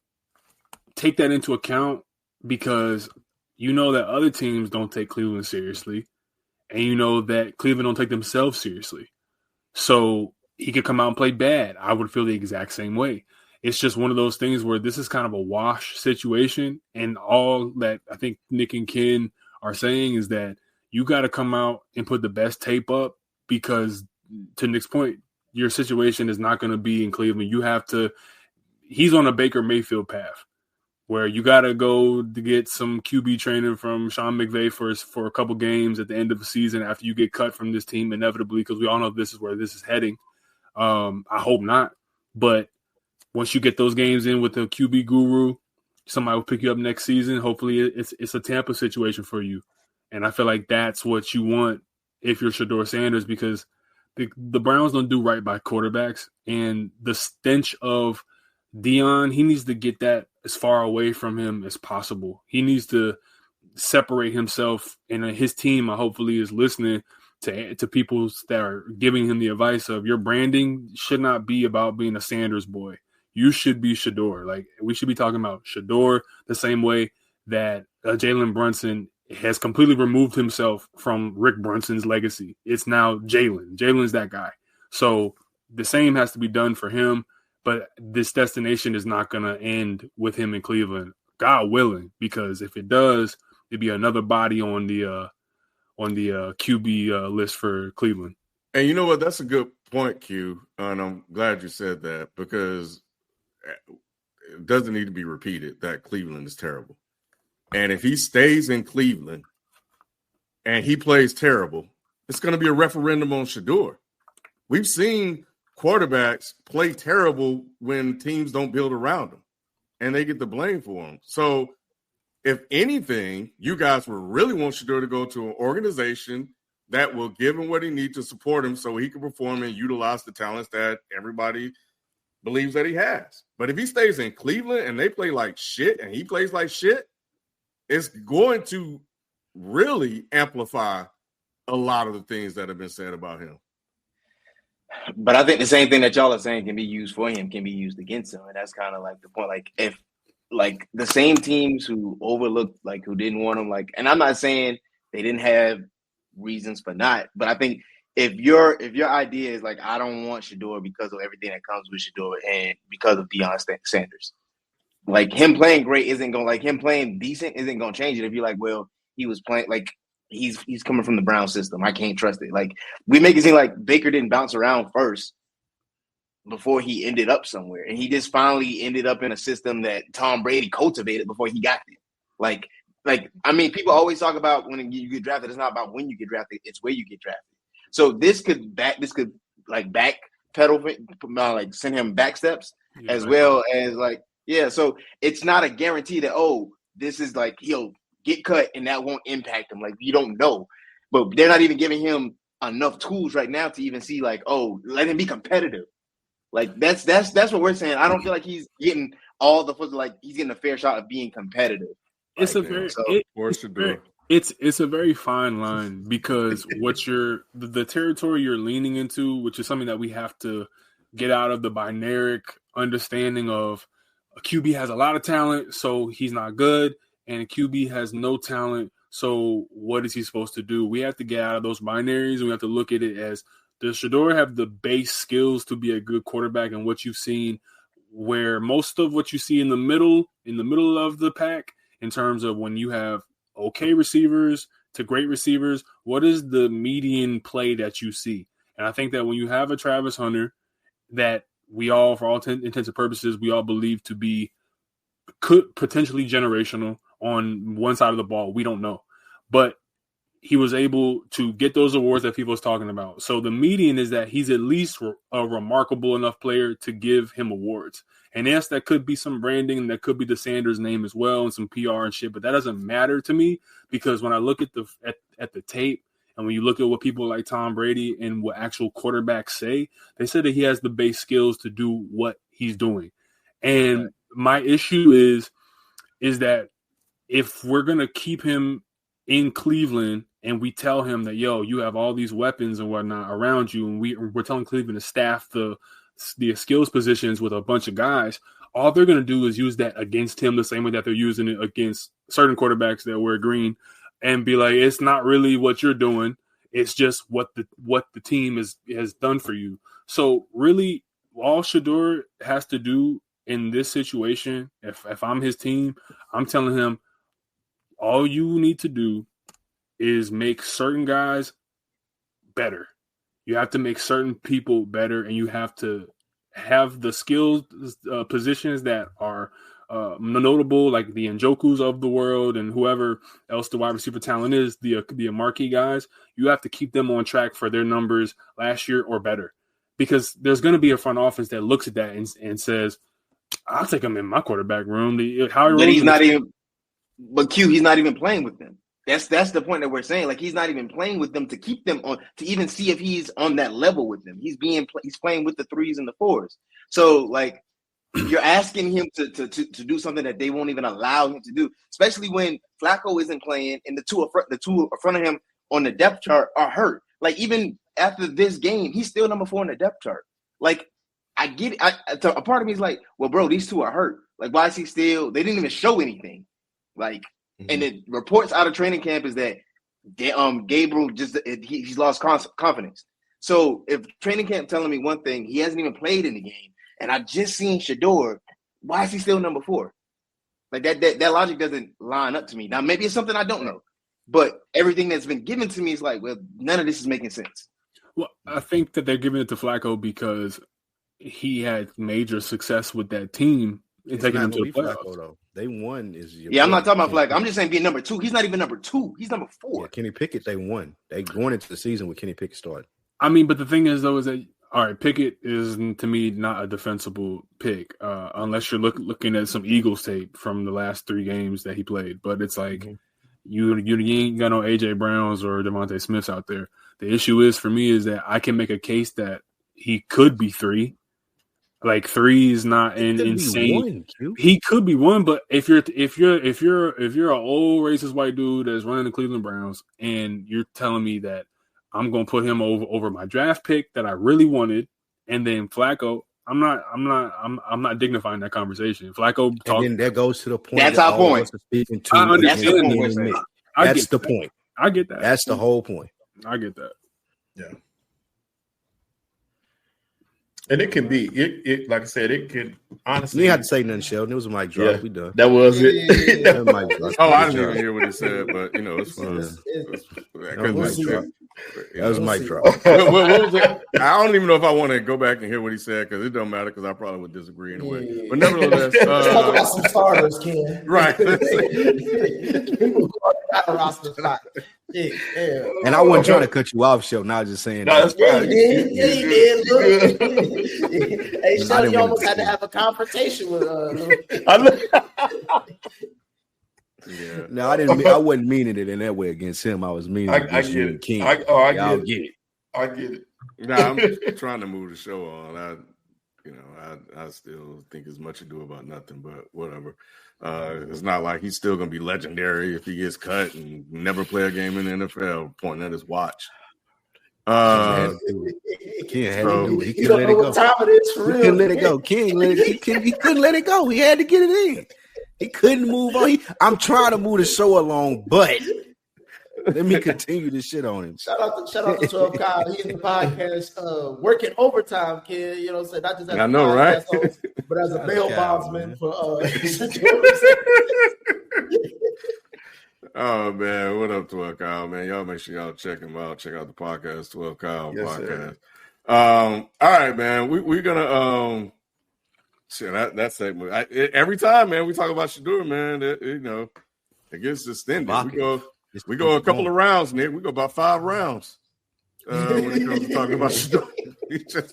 take that into account because you know that other teams don't take Cleveland seriously, and you know that Cleveland don't take themselves seriously. So he could come out and play bad. I would feel the exact same way. It's just one of those things where this is kind of a wash situation, and all that I think Nick and Ken are saying is that you got to come out and put the best tape up because, to Nick's point, your situation is not going to be in Cleveland. You have to – he's on a Baker Mayfield path where you got to go to get some QB training from Sean McVay for a couple games at the end of the season after you get cut from this team inevitably because we all know this is where this is heading. I hope not. But once you get those games in with the QB guru, somebody will pick you up next season. Hopefully it's a Tampa situation for you. And I feel like that's what you want if you're Shedeur Sanders because the Browns don't do right by quarterbacks. And the stench of Dion, he needs to get that as far away from him as possible. He needs to separate himself, and his team hopefully is listening to people that are giving him the advice of your branding should not be about being a Sanders boy. You should be Shedeur. Like we should be talking about Shedeur the same way that Jalen Brunson has completely removed himself from Rick Brunson's legacy. It's now Jalen. Jalen's that guy. So the same has to be done for him. But this destination is not going to end with him in Cleveland, God willing, because if it does, it'd be another body on the QB list for Cleveland. And you know what? That's a good point, Q. And I'm glad you said that because it doesn't need to be repeated that Cleveland is terrible. And if he stays in Cleveland and he plays terrible, it's going to be a referendum on Shedeur. We've seen quarterbacks play terrible when teams don't build around them, and they get the blame for them. So if anything, you guys would really want Shedeur to go to an organization that will give him what he needs to support him so he can perform and utilize the talents that everybody believes that he has. But if he stays in Cleveland and they play like shit and he plays like shit, it's going to really amplify a lot of the things that have been said about him. But I think the same thing that y'all are saying can be used for him can be used against him. And that's kind of like the point. Like if like the same teams who overlooked, like who didn't want him, like, and I'm not saying they didn't have reasons for not, but I think if your idea is like, I don't want Shedeur because of everything that comes with Shedeur and because of Deion Sanders, like him playing great isn't going, like him playing decent isn't going to change it. If you're like, well, he was playing like he's coming from the Brown system, I can't trust it. Like we make it seem like Baker didn't bounce around first before he ended up somewhere, and he just finally ended up in a system that Tom Brady cultivated before he got there. Like I mean, people always talk about when you get drafted. It's not about when you get drafted; it's where you get drafted. So this could backpedal, like send him back steps as well as like So it's not a guarantee that this is like he'll get cut and that won't impact him. Like you don't know, but they're not even giving him enough tools right now to even see like let him be competitive. Like that's what we're saying. I don't feel like he's getting all the like he's getting a fair shot of being competitive. It's a very it's a very fine line because what the territory you're leaning into, which is something that we have to get out of the binaric understanding of a QB has a lot of talent, so he's not good, and a QB has no talent, so what is he supposed to do? We have to get out of those binaries, and we have to look at it as, does Shedeur have the base skills to be a good quarterback? And what you've seen, where most of what you see in the middle of the pack, in terms of when you have okay receivers to great receivers, what is the median play that you see? And I think that when you have a Travis Hunter that we all, for all intents and purposes, we all believe to be could potentially generational on one side of the ball, we don't know. But he was able to get those awards that people was talking about. So the median is that he's at least a remarkable enough player to give him awards. And yes, that could be some branding, that could be the Sanders name as well, and some PR and shit. But that doesn't matter to me because when I look at the tape, and when you look at what people like Tom Brady and what actual quarterbacks say, they said that he has the base skills to do what he's doing. And my issue is that if we're gonna keep him in Cleveland and we tell him that, you have all these weapons and whatnot around you, and we're telling Cleveland to staff the skills positions with a bunch of guys, all they're going to do is use that against him the same way that they're using it against certain quarterbacks that wear green, and be like, it's not really what you're doing. It's just what the team has done for you. So really, all Shedeur has to do in this situation, if I'm his team, I'm telling him, all you need to do is make certain guys better. You have to make certain people better, and you have to have the skills positions that are notable, like the Njokus of the world and whoever else the wide receiver talent is, the marquee guys. You have to keep them on track for their numbers last year or better, because there's going to be a front office that looks at that and says, I'll take him in my quarterback room. But he's not even. But he's not even playing with them. That's the point that we're saying. Like, he's not even playing with them to keep them on, to even see if he's on that level with them. He's playing with the 3s and the 4s. So, like, you're asking him to do something that they won't even allow him to do, especially when Flacco isn't playing and the two in front of him on the depth chart are hurt. Like, even after this game, he's still number 4 on the depth chart. Like, I get it. A part of me is like, well, bro, these two are hurt. Like, why is he still – they didn't even show anything. Like, and the reports out of training camp is that Gabriel he's lost confidence. So if training camp telling me one thing, he hasn't even played in the game, and I just seen Shedeur, why is he still number 4? Like that logic doesn't line up to me. Now maybe it's something I don't know, but everything that's been given to me is like, well, none of this is making sense. Well, I think that they're giving it to Flacco because he had major success with that team and taking them to the playoffs. They won is Yeah, I'm not talking about flag. I'm just saying being number 2. He's not even number 2. He's number 4. Yeah, Kenny Pickett, they won. They going into the season with Kenny Pickett starting. I mean, but the thing is, though, is that all right, Pickett is to me not a defensible pick unless you're looking at some Eagles tape from the last 3 games that he played. But it's like you ain't got no AJ Browns or Devontae Smiths out there. The issue is for me is that I can make a case that he could be 3. Like 3 is not insane. He could be 1, but if you're an old racist white dude that's running the Cleveland Browns and you're telling me that I'm gonna put him over my draft pick that I really wanted, and then Flacco, I'm not dignifying that conversation. Flacco, and then that goes to the point. That's our point. That's the point. I get that. That's the whole point. I get that. Yeah. And it can be it like I said, it can honestly. You didn't have to say nothing, Sheldon. It was a mic drop. Yeah, we done. That was it. That was a mic drop. Oh, I didn't even hear what he said, but it's fun. That was a mic drop. What was it? I don't even know if I want to go back and hear what he said because it don't matter because I probably would disagree anyway. Yeah. But nevertheless, let's talk about some starters, Ken. Right. Yeah. And I wasn't trying to cut you off, Sheldon. I was just saying. No, that's fine. Yeah, he did. Look. Hey, Sheldon, you almost had to have a confrontation with Yeah. No, I wasn't meaning it in that way against him. I was meaning it against you and King. I get it. I get it. Nah, I'm trying to move the show on. I still think it's much ado about nothing, but whatever. It's not like he's still going to be legendary if he gets cut and never play a game in the NFL, pointing at his watch. King had to do it. He couldn't let it go. He couldn't let it go. He couldn't let it go. He had to get it in. He couldn't move on. I'm trying to move the show along, but let me continue this shit on him. Shout out to 12 Kyle. He in the podcast working overtime, kid. You know what I'm saying? Not just as I know, right? Host, but as a bail bondsman for Oh man, what up, 12 Kyle, man? Y'all make sure y'all check him out. Check out the podcast, 12 Kyle podcast. All right, man. We're gonna that segment. Every time, man, we talk about Shedeur, man. It gets extended. We go a couple of rounds, Nick. We go about 5 rounds when it comes to talking about Shedeur.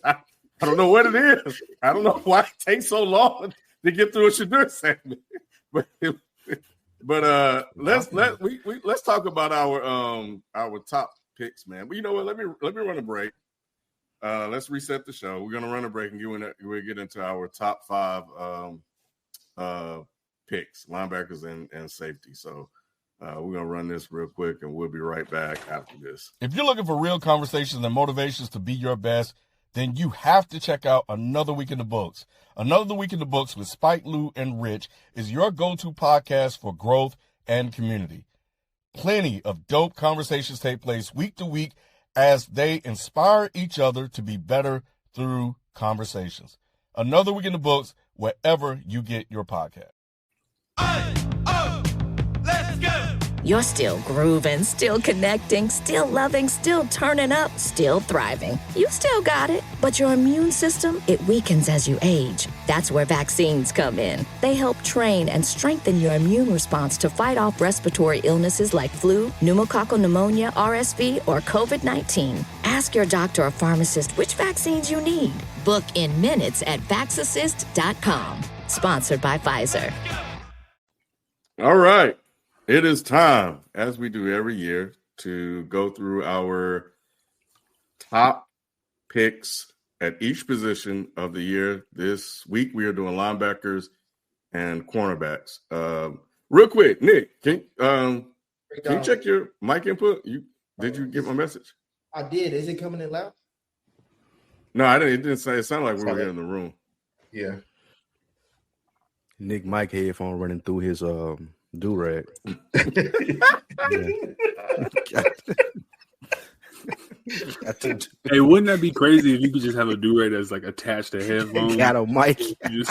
I don't know what it is. I don't know why it takes so long to get through a Shedeur segment. But let's talk about our top picks, man. But you know what? Let me run a break. Let's reset the show. We're gonna run a break and we'll get into our top 5 picks, linebackers and safety. So we're gonna run this real quick and we'll be right back after this. If you're looking for real conversations and motivations to be your best, then you have to check out Another Week in the Books. Another Week in the Books with Spike, Lou, and Rich is your go-to podcast for growth and community. Plenty of dope conversations take place week to week as they inspire each other to be better through conversations. Another Week in the Books, wherever you get your podcast. Let's go! You're still grooving, still connecting, still loving, still turning up, still thriving. You still got it, but your immune system, it weakens as you age. That's where vaccines come in. They help train and strengthen your immune response to fight off respiratory illnesses like flu, pneumococcal pneumonia, RSV, or COVID-19. Ask your doctor or pharmacist which vaccines you need. Book in minutes at vaxassist.com. Sponsored by Pfizer. All right. It is time, as we do every year, to go through our top picks at each position of the year. This week, we are doing linebackers and cornerbacks. Real quick, Nick, can you check your mic input? Did you get my message? I did. Is it coming in loud? No, I didn't. It didn't say. It sounded like we were here in the room. Yeah. Nick Mike headphone running through his do-rag. Hey, wouldn't that be crazy if you could just have a do-rag that's like attached to headphones? Got a mic. Is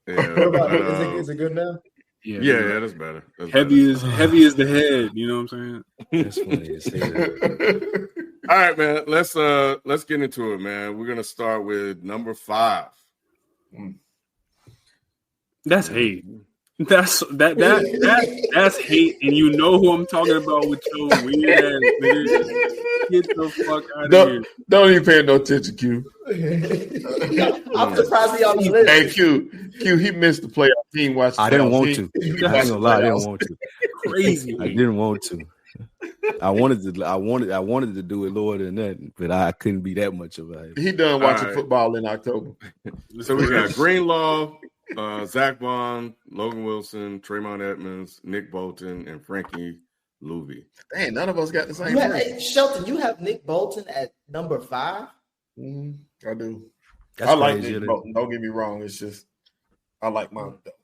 it good now? Yeah, that's better. Heavy as the head. You know what I'm saying? That's funny as hell. All right, man. Let's get into it, man. We're gonna start with number 5. That's hate. That's hate, and you know who I'm talking about with your weird ass nigga. Get the fuck out of here. Don't even pay no attention, Q. I'm surprised he on the list. Hey, Q, he missed the playoff. He ain't watched the I didn't playoffs. want to. I ain't gonna lie, I didn't want to. Crazy. I didn't want to. I wanted to do it lower than that, but I couldn't be that much of a. He done watching football in October. So we got Greenlaw, Zach Bond, Logan Wilson, Tremont Edmonds, Nick Bolton, and Frankie Louvi. Dang, none of us got the same. Hey, Shelton, you have Nick Bolton at number 5. I do. That's I like crazy, Nick Bolton. Don't get me wrong. It's just I like mine better.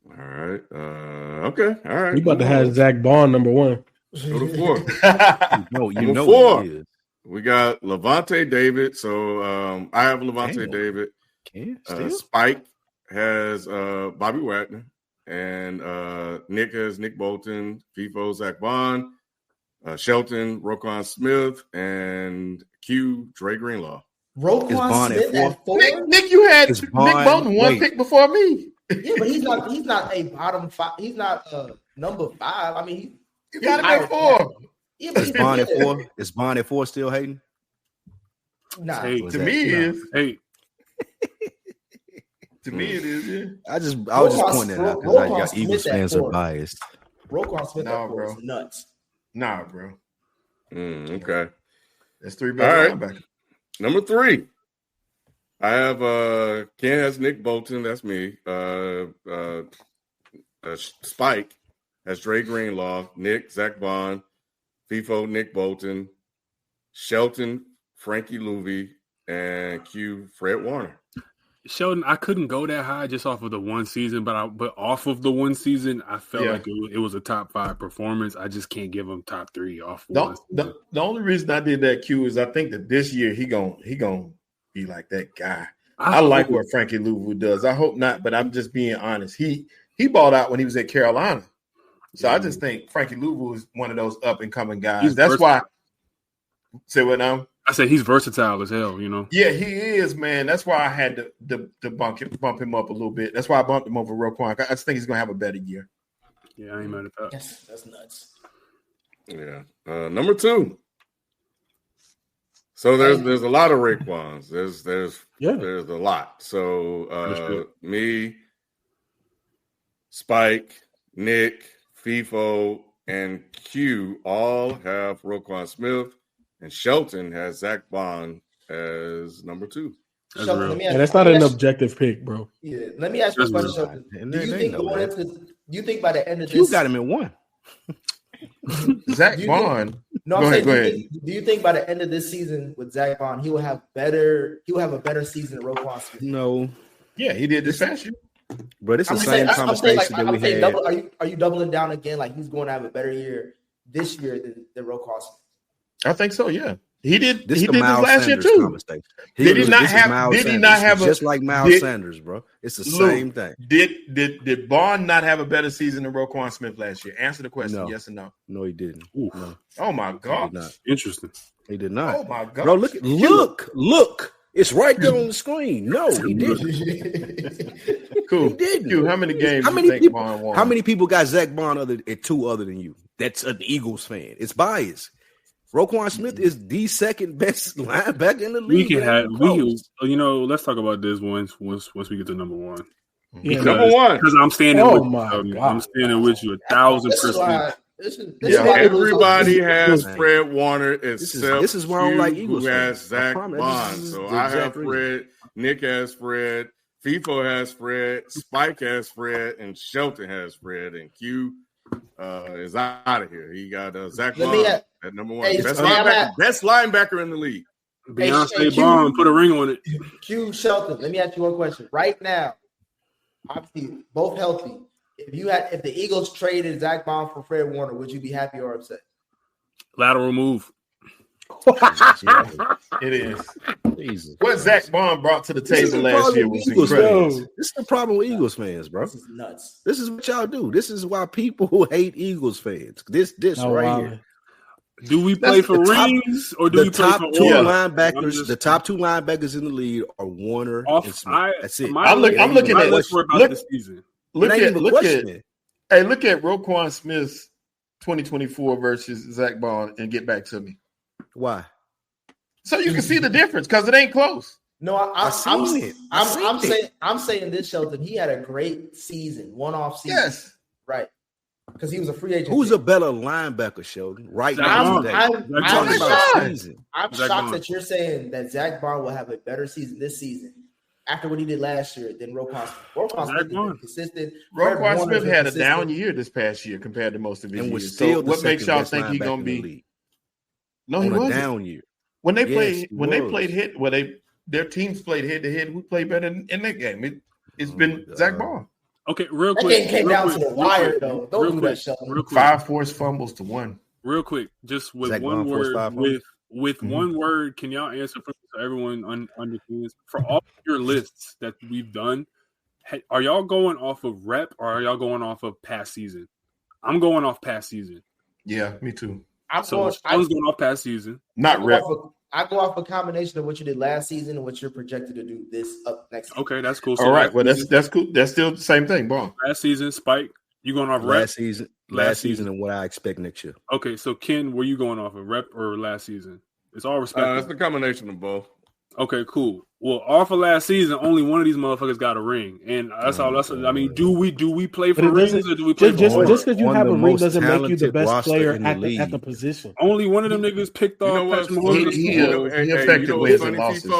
All right. Okay. All right. We about to have Zach Bond number 1. Go to 4. You know 4. he is. We got Levante David. So I have Levante David. Spike has Bobby Wagner, and Nick has Nick Bolton, FIFO Zach Bond, Shelton Roquan Smith, and Q Dre Greenlaw. Roquan Smith at 4. Nick, you had Nick Bolton one pick before me. Yeah, but he's not a bottom 5. He's not number 5. I mean, you got him at 4. Yeah, is Bond at 4? Is Bond at 4 still hating? Nah, to me it is. Hey. To me it is. Yeah. I was just pointing that out because Eagles fans are biased. Roquan Smith at 4 is nuts. Nah, bro. Okay. That's 3 better linebackers. Number 3. I have Ken has Nick Bolton. That's me. Spike has Dre Greenlaw. Nick Zach Bond. FIFO Nick Bolton. Shelton Frankie Louvi, and Q Fred Warner. Sheldon, I couldn't go that high just off of the one season, but off of the one season, I felt like it was a top 5 performance. I just can't give him top 3 off. The only reason I did that, Q, is I think that this year he gon' be like that guy. I like what Frankie Louvu does. I hope not, but I'm just being honest. He balled out when he was at Carolina, so I just think Frankie Louvu is one of those up and coming guys. That's why. Say what now? I said he's versatile as hell, you know. Yeah, he is, man. That's why I had to bump him up a little bit. That's why I bumped him over Roquan. I just think he's gonna have a better year. Yeah, I ain't mad at that. That's nuts. Yeah. Number 2. So there's a lot of Raekwons. There's a lot. So me, Spike, Nick, FIFO, and Q all have Roquan Smith. And Shelton has Zach Bond as number 2. Shelton, that's not an objective pick, bro. Yeah, let me ask you a question, Shelton. Do you think by the end of this, you got him at 1? Zach Bond. Go ahead. Do you think by the end of this season with Zach Bond, he will have a better season than Roquan Smith? No. Yeah, he did this past year. But it's the same conversation that we had. Are you doubling down again? Like he's going to have a better year this year than Roquan Smith? I think so. Yeah, he did. This he the did Miles this last Sanders year too. Conversation. Did he not have just like Miles Sanders, bro? It's the same thing. Did Bond not have a better season than Roquan Smith last year? Answer the question. No. Yes or no? No, he didn't. No. Oh my God! Interesting. He did not. Oh my God, bro! Look! It's right there on the screen. No, he didn't. Cool. He didn't. Dude, how many games? How many people got Zach Bond at 2 other than you? That's an Eagles fan. It's biased. Roquan Smith is the second best linebacker in the league. Let's talk about this once we get to number 1. Yeah, number 1. Because I'm standing with you. I'm standing with you 1,000%. Everybody has Fred Warner except this is why I don't like Eagles who has Zach Bond. So I have Fred, Nick has Fred, FIFO has Fred, Spike has Fred, and Shelton has Fred, and Q is out of here. He got Zach Bond at number 1. Hey, best linebacker in the league. Beyonce Bond put a ring on it. Q Shelton, let me ask you one question. Right now, obviously both healthy. If the Eagles traded Zach Bond for Fred Warner, would you be happy or upset? Lateral move. It is. Jesus. What Zach Bond brought to the table last year was incredible. This is the problem with Eagles fans, bro. This is nuts. This is what y'all do. This is why people hate Eagles fans. This right here. Do we play for rings or do we play for linebackers? The top 2 linebackers in the league are Warner and Smith. That's it. I'm looking at this season. Look at Roquan Smith's 2024 versus Zach Bond and get back to me. Why? So you can see the difference because it ain't close. No, I'm saying this, Shelton. He had a great season, one-off season. Yes, right. Because he was a free agent. Who's a better linebacker, Sheldon? Right now, I'm shocked that you're saying that Zach Bond will have a better season this season after what he did last year than Roquan Smith. Roquan Smith has been consistent. Roquan Smith had a down year this past year compared to most of his years. So what makes y'all think he's going to be? No, he wasn't. Down year. When they played their teams played head to head. Who played better in that game? It's been Zach Bond. Okay, real quick. That game came down to the wire, though. Don't do that, Sheldon. 5 forced fumbles to 1. Real quick, just with one word. With one word, can y'all answer for so everyone understands? For all your lists that we've done, are y'all going off of rep or are y'all going off of past season? I'm going off past season. Yeah, me too. I was going off past season. Not rep. I go off a combination of what you did last season and what you're projected to do this up next season. Okay, that's cool. So all right, well that's cool. That's still the same thing. Bon. Last season, Spike, you going off rep? Last season and what I expect next year. Okay, so Ken, were you going off of rep or last season? It's all respect. It's the combination of both. Okay, cool. Well, off of last season, only one of these motherfuckers got a ring, and that's all. I mean, do we play for rings or do we play for just because you have a ring doesn't make you the best player at the position. Only one of them niggas picked off. He affected wins and losses.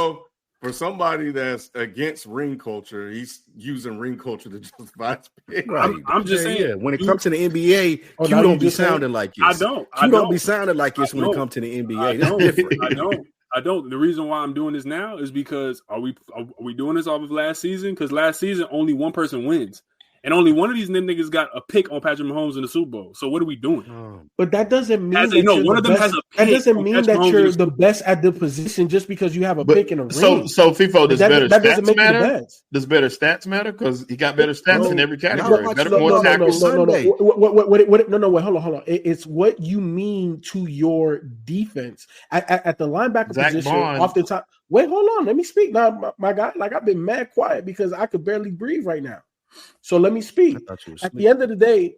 For somebody that's against ring culture, he's using ring culture to justify his pick. Right. I'm just saying. Yeah. When it comes to the NBA, you don't be sounding like this. I don't. You don't be sounding like this when it comes to the NBA. That's different. I don't. The reason why I'm doing this now is because are we doing this off of last season? Because last season only one person wins, and only one of these niggas got a pick on Patrick Mahomes in the Super Bowl. So what are we doing? But that doesn't mean one of them has a pick. That doesn't mean that you're the best at the position just because you have a pick in a ring. So FIFO, does better stats matter? Does better stats matter? Because he got better stats in every category. More tackles. Wait, hold on. It's what you mean to your defense at the linebacker position off the top. Wait, hold on. Let me speak now, my guy. Like I've been mad quiet because I could barely breathe right now. So let me speak. At the end of the day,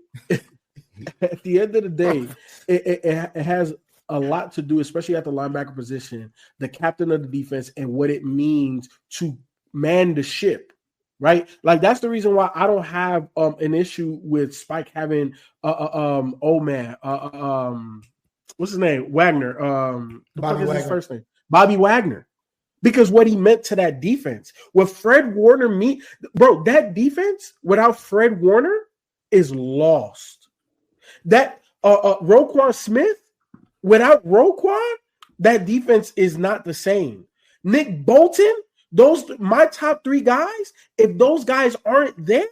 it has a lot to do, especially at the linebacker position, the captain of the defense and what it means to man the ship, right? Like that's the reason why I don't have an issue with Spike having what's his name? Wagner. His first name? Bobby Wagner. Because what he meant to that defense, what Fred Warner that defense without Fred Warner is lost. That Roquan Smith, without Roquan, that defense is not the same. Nick Bolton, my top 3 guys, if those guys aren't there,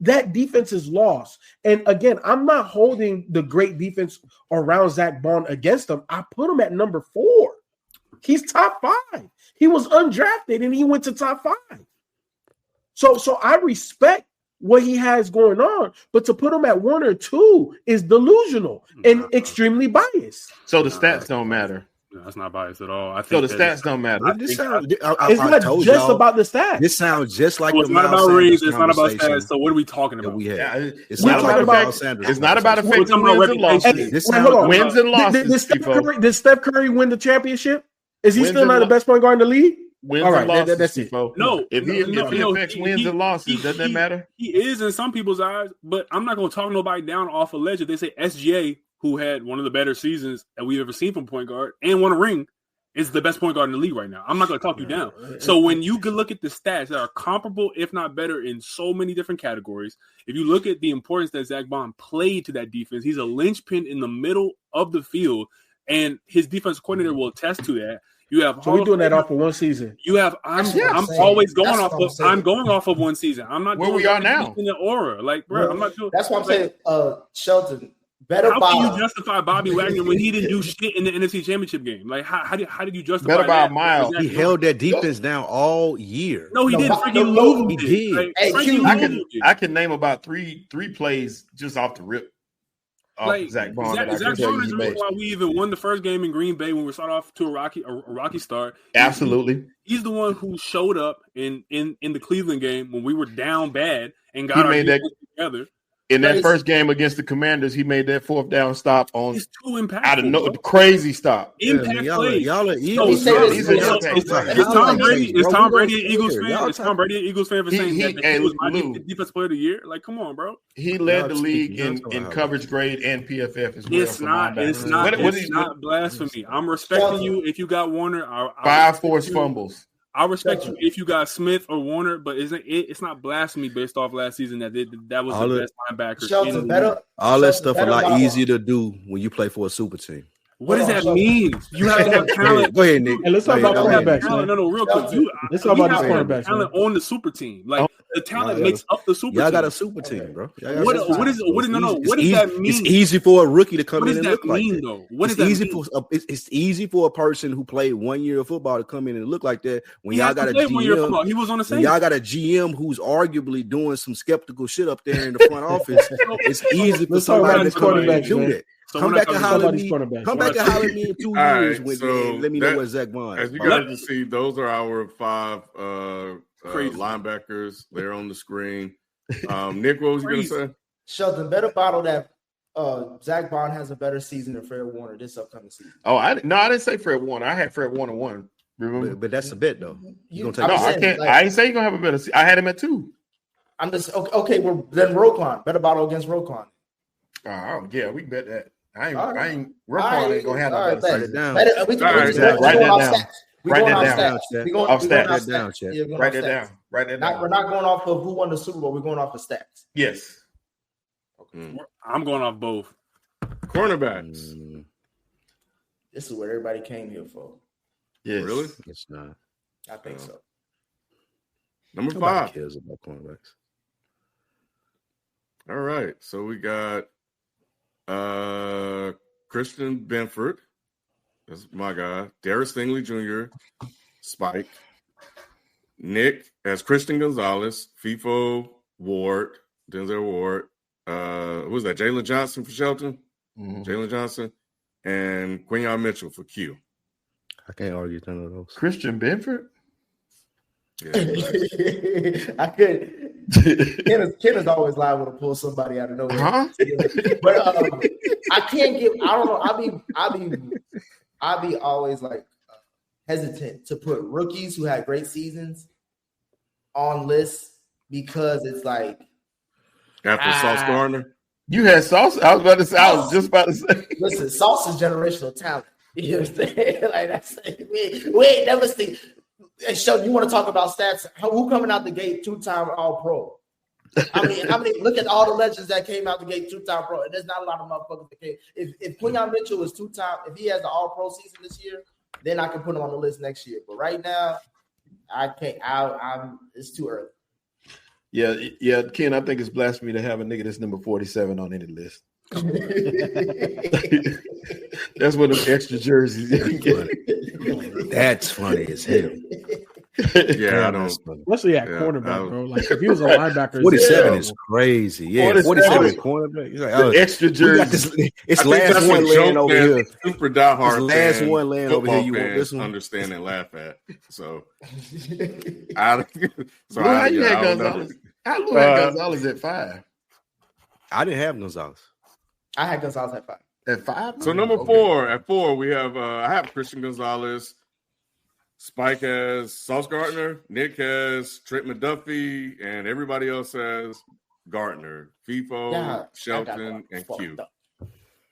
that defense is lost. And again, I'm not holding the great defense around Zach Bond against them. I put him at number 4. He's top 5. He was undrafted and he went to top 5. So I respect what he has going on, but to put him at 1 or 2 is delusional and extremely biased. So the stats don't matter. No, that's not biased at all. I think so the stats don't matter. It's not just about the stats. This sounds just like it's not about rings. It's not about stats. So what are we talking about? It's not about Sanders. It's not about affecting wins and losses. Wins and losses. Did Steph Curry win the championship? Is he still not the best point guard in the league? Wins and losses. That's it. No, if he affects wins and losses, doesn't that matter? He is in some people's eyes, but I'm not going to talk nobody down off a ledge. If they say SGA, who had one of the better seasons that we've ever seen from point guard and won a ring, is the best point guard in the league right now. I'm not going to talk you down. So when you can look at the stats that are comparable, if not better, in so many different categories, if you look at the importance that Zach Bond played to that defense, he's a linchpin in the middle of the field, and his defensive coordinator will attest to that. You have so we're doing that off of 1 season. You have I'm always going off of I'm going off of 1 season. I'm not where we are now in the aura. Like, bro, I'm not doing that's what I'm saying. Shelton, how can you justify Bobby Wagner when he didn't do shit in the NFC Championship game? Like, how did you justify better by a mile? He held that defense down all year. No, he didn't. Freaking lose. He did. I can name about three plays just off the rip. off Zach Bond that I Zach can tell you Bond he is the made. reason why we even won the first game in Green Bay when we started off to a rocky start. Absolutely. He's the one who showed up in the Cleveland game when we were down bad and got our defense together. In that first game against the Commanders, he made that 4th down stop on he's too impactful. Out of crazy stop. Impact plays. Y'all are Is Tom Brady an Eagles fan? Is Tom Brady an Eagles fan for saying that he was my defensive player of the year? Like, come on, bro. He led the league in coverage grade and PFF as well. It's not blasphemy. I'm respecting you if you got Warner. 5 forced fumbles. I respect you if you got Smith or Warner, but it's not blasphemy based off last season that was the best linebacker. All that stuff a lot easier to do when you play for a super team. What does that mean? You have to have talent. Go ahead, Nick. Hey, let's talk about cornerbacks. No, real quick. Let's talk about these cornerbacks. Talent on the super team, like the talent makes up the super team. Y'all got a super team, bro. What does that mean? It's easy for a rookie to come in and look like that. Though? What does that mean? It's easy for a person who played 1 year of football to come in and look like that. When y'all got a GM, he was on the same. Y'all got a GM who's arguably doing some skeptical shit up there in the front office. It's easy for somebody to come in and do that. So come back and holler at me. Come back and holler at me in 2 years. Let me know what Zach Bond. As you guys can see, those are our 5 linebackers. They're on the screen. Nick, what was you going to say? Shelton, better bottle that Zach Bond has a better season than Fred Warner this upcoming season. Oh, I didn't say Fred Warner. I had Fred Warner 1. Remember? But that's a bet, though. I can't. I ain't say you're going to have a better season. I had him at 2. I'm just okay. Well, then Roquan. Better bottle against Roquan. Oh, yeah, we bet that. Roquan ain't gonna have no better Write it down. Write that down. We're not going off of who won the Super Bowl. We're going off of stats. Yes. Okay. I'm going off both. Cornerbacks. This is what everybody came here for. Yes. Really? It's not. I think so. Number 5. Nobody cares about cornerbacks. All right. So we got Christian Benford. That's my guy. Darius Stingley Jr. Spike. Nick as Christian Gonzalez. FIFO Ward. Denzel Ward. Who was that? Jalen Johnson for Shelton. Jalen Johnson. And Quinyon Mitchell for Q. I can't argue none of those. Christian Benford? Yeah, I could. Kenneth always liable to pull somebody out of nowhere. But I can't give. I don't know. I'll be always like hesitant to put rookies who had great seasons on lists because it's like after Sauce Gardner. You had Sauce. I was just about to say. Listen, Sauce is generational talent. You know what I'm saying? Like that's we ain't never seen. Hey, Sheldon, you want to talk about stats? Who coming out the gate 2-time All-Pro? I mean, look at all the legends that came out the gate 2-time Pro, and there's not a lot of motherfuckers that came. If Quinyon Mitchell is 2-time, if he has the All-Pro season this year, then I can put him on the list next year. But right now, I can't. It's too early. Yeah, Ken. I think it's blasphemy to have a nigga that's number 47 on any list. That's what them extra jerseys. That's funny as hell. Yeah, I don't. Especially at cornerback, bro. Like if he was a linebacker, 47 is crazy. Yeah, 47 cornerback. Like, extra jersey. It's last one laying over here. Super diehard. Last one laying over here. You want this one? Understand and laugh at. So, how you had Gonzalez? How you had Gonzalez at 5? I didn't have Gonzalez. I had Gonzalez at 5. At 5? So number 4. At 4, we have I have Christian Gonzalez. Spike has Sauce Gardner. Nick has Trent McDuffie, and everybody else has Gardner, FIFO, Shelton, and Q.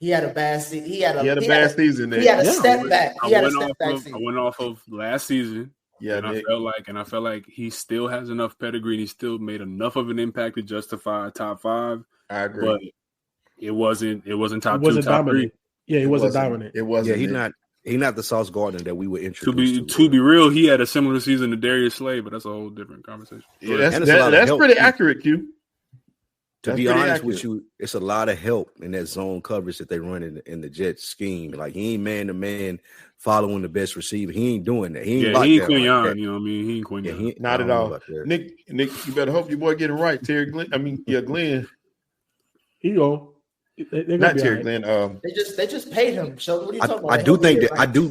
He had a bad season. He had a bad season. He had a step back. I went off of last season. Yeah, and I felt like he still has enough pedigree. He still made enough of an impact to justify a top 5. I agree, but it wasn't top 2, top 3. Yeah, he wasn't dominant. It wasn't. Yeah, he's not the Sauce Gardner that we were introduced to. To be real, he had a similar season to Darius Slay, but that's a whole different conversation. Yeah, that's pretty accurate, Q. To be honest with you, it's a lot of help in that zone coverage that they run in the Jets scheme. Like he ain't man to man following the best receiver. He ain't doing that. He ain't Quinyon. Like you know what I mean? He ain't Quinyon. Yeah, not at all. Nick, you better hope your boy get it right. Glenn. He go. Not Terry Glenn. They just paid him. Sheldon, what are you talking about? I do think that I do.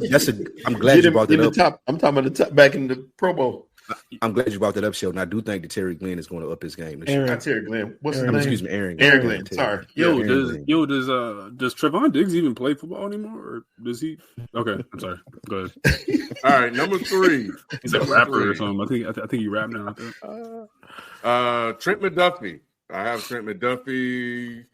I'm glad you brought that up. I'm talking about the top back in the Pro Bowl. I'm glad you brought that up, Sheldon. I do think that Terry Glenn is going to up his game. Not Terry Glenn. What's his name? Excuse me, Aaron Glenn. Sorry. Does Trevon Diggs even play football anymore, or does he? Okay, I'm sorry. Go ahead. All right, number 3. He's a rapper or something. I think he rap now. Trent McDuffie. I have Trent McDuffie.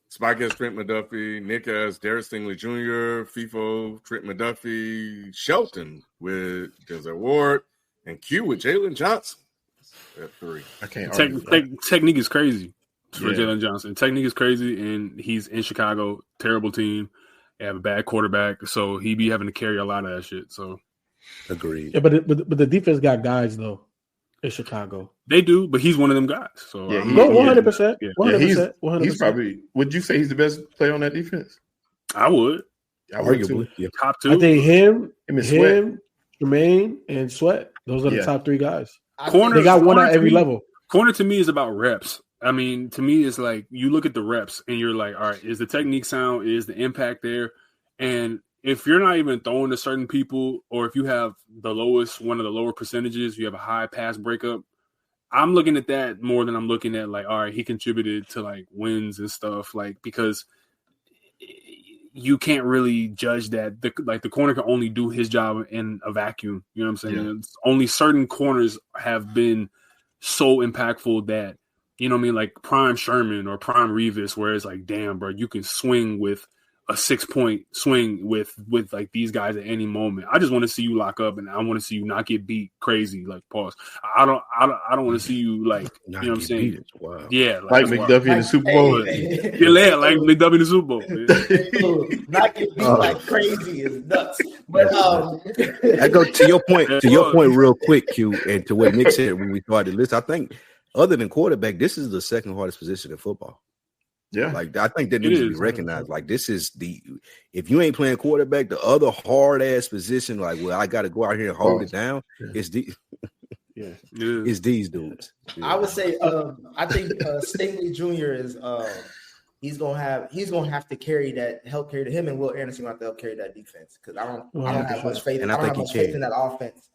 Spike has Trent McDuffie. Nick has Derek Stingley Jr., FIFO, Trent McDuffie, Shelton with Denzel Ward, and Q with Jalen Johnson at 3. I can't technique is crazy for Jalen Johnson. Technique is crazy, and he's in Chicago. Terrible team. They have a bad quarterback, so he be having to carry a lot of that shit. So, agreed. Yeah, but the defense got guys though in Chicago. They do, but he's one of them guys. So, 100%. 100%. He's probably. Would you say he's the best player on that defense? I would. Arguably, top 2. I think him, Sweat. Jermaine, and Sweat. Those are the top 3 guys. Corner, they got one at every level. Corner to me is about reps. I mean, to me, it's like you look at the reps and you're like, all right, is the technique sound? Is the impact there? And if you're not even throwing to certain people, or if you have one of the lower percentages, you have a high pass breakup, I'm looking at that more than I'm looking at like, all right, he contributed to like wins and stuff, like, because you can't really judge that. The corner can only do his job in a vacuum. You know what I'm saying? Yeah. Only certain corners have been so impactful that, you know what I mean? Like Prime Sherman or Prime Revis, where it's like, damn, bro, you can swing with a 6-point swing with like these guys at any moment. I just want to see you lock up, and I want to see you not get beat crazy. Like, pause. I don't want to see you like, you know what I'm saying? Wow. Yeah, like McDuffie in the Super Bowl. Yeah, like McDuffie in the Super Bowl. Not get beat like crazy is nuts. But I go to your point. To your point, real quick, Q, and to what Nick said when we started the list. I think other than quarterback, this is the second hardest position in football. Yeah, like I think that needs to be recognized. Like this is if you ain't playing quarterback, the other hard ass position, like I got to go out here and hold it down. It's it's these dudes. Yeah. I would say I think Stingley Jr. is he's gonna have to help carry him, and Will Anderson gonna have to help carry that defense, because I don't have much faith. I don't have much faith in that offense,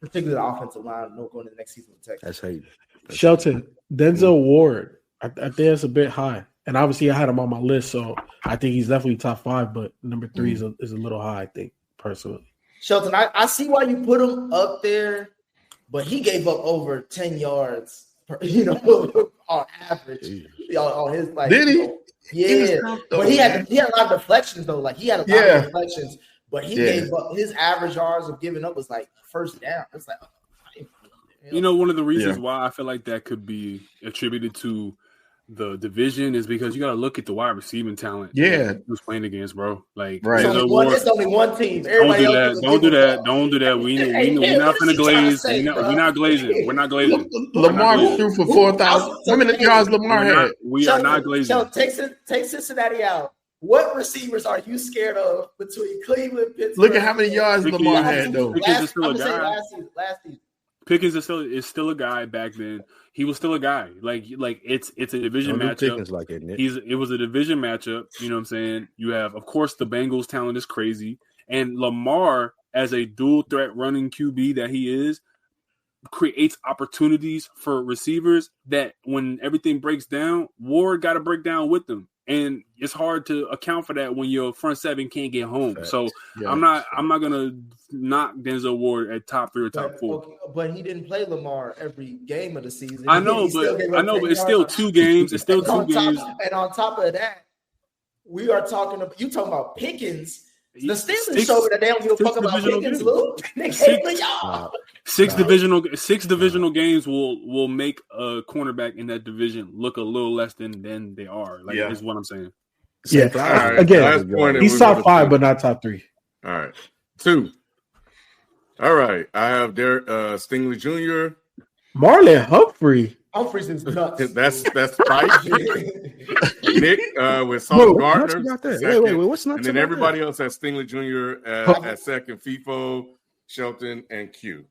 particularly the offensive line. No, going to the next season with Texas. That's how you. Shelton, Denzel Ward. I think that's a bit high. And obviously, I had him on my list, so I think he's definitely top 5. But number 3 is a little high, I think, personally. Shelton, I see why you put him up there, but he gave up over 10 yards, on average. On his did he? Yeah, but he had a lot of deflections though. Like he had a lot of deflections, but he gave up his average yards of giving up was like first down. It's like, one of the reasons why I feel like that could be attributed to the division is because you got to look at the wide receiving talent. Yeah, who's playing against, bro? Like, right. It's only one team. Don't do that. We're not gonna glaze. We're not glazing. We're not glazing. Lamar threw for 4,000. How many yards Lamar had? We are not glazing. Take Cincinnati out. What receivers are you scared of between Cleveland, Pittsburgh? Look at how many yards Lamar had though. Last season. Pickens is still a guy back then. He was still a guy. Like it's a division matchup. Like it was a division matchup. You know what I'm saying? You have, of course, the Bengals talent is crazy, and Lamar, as a dual threat running QB that he is, creates opportunities for receivers that when everything breaks down, Ward got to break down with them. And it's hard to account for that when your front seven can't get home. So I'm not gonna knock Denzel Ward at top 3 or top 4. Okay, but he didn't play Lamar every game of the season. I know, but it's still 2 games. It's still 2 games. And on top of that, you talking about Pickens. The Steelers showed that they don't give a fuck about Pickens, Luke. Six divisional games will make a cornerback in that division look a little less than they are. Like, is what I'm saying. Yeah. Right. Again, he's top 5, but not top 3. All right. 2. All right. I have Derek Stingley Jr. Marlon Humphrey. Humphreys is nuts. That's right. Nick with Sauce Gardner. Wait, what's nuts? And then everybody else has Stingley Jr. at second, FIFO, Shelton, and Q.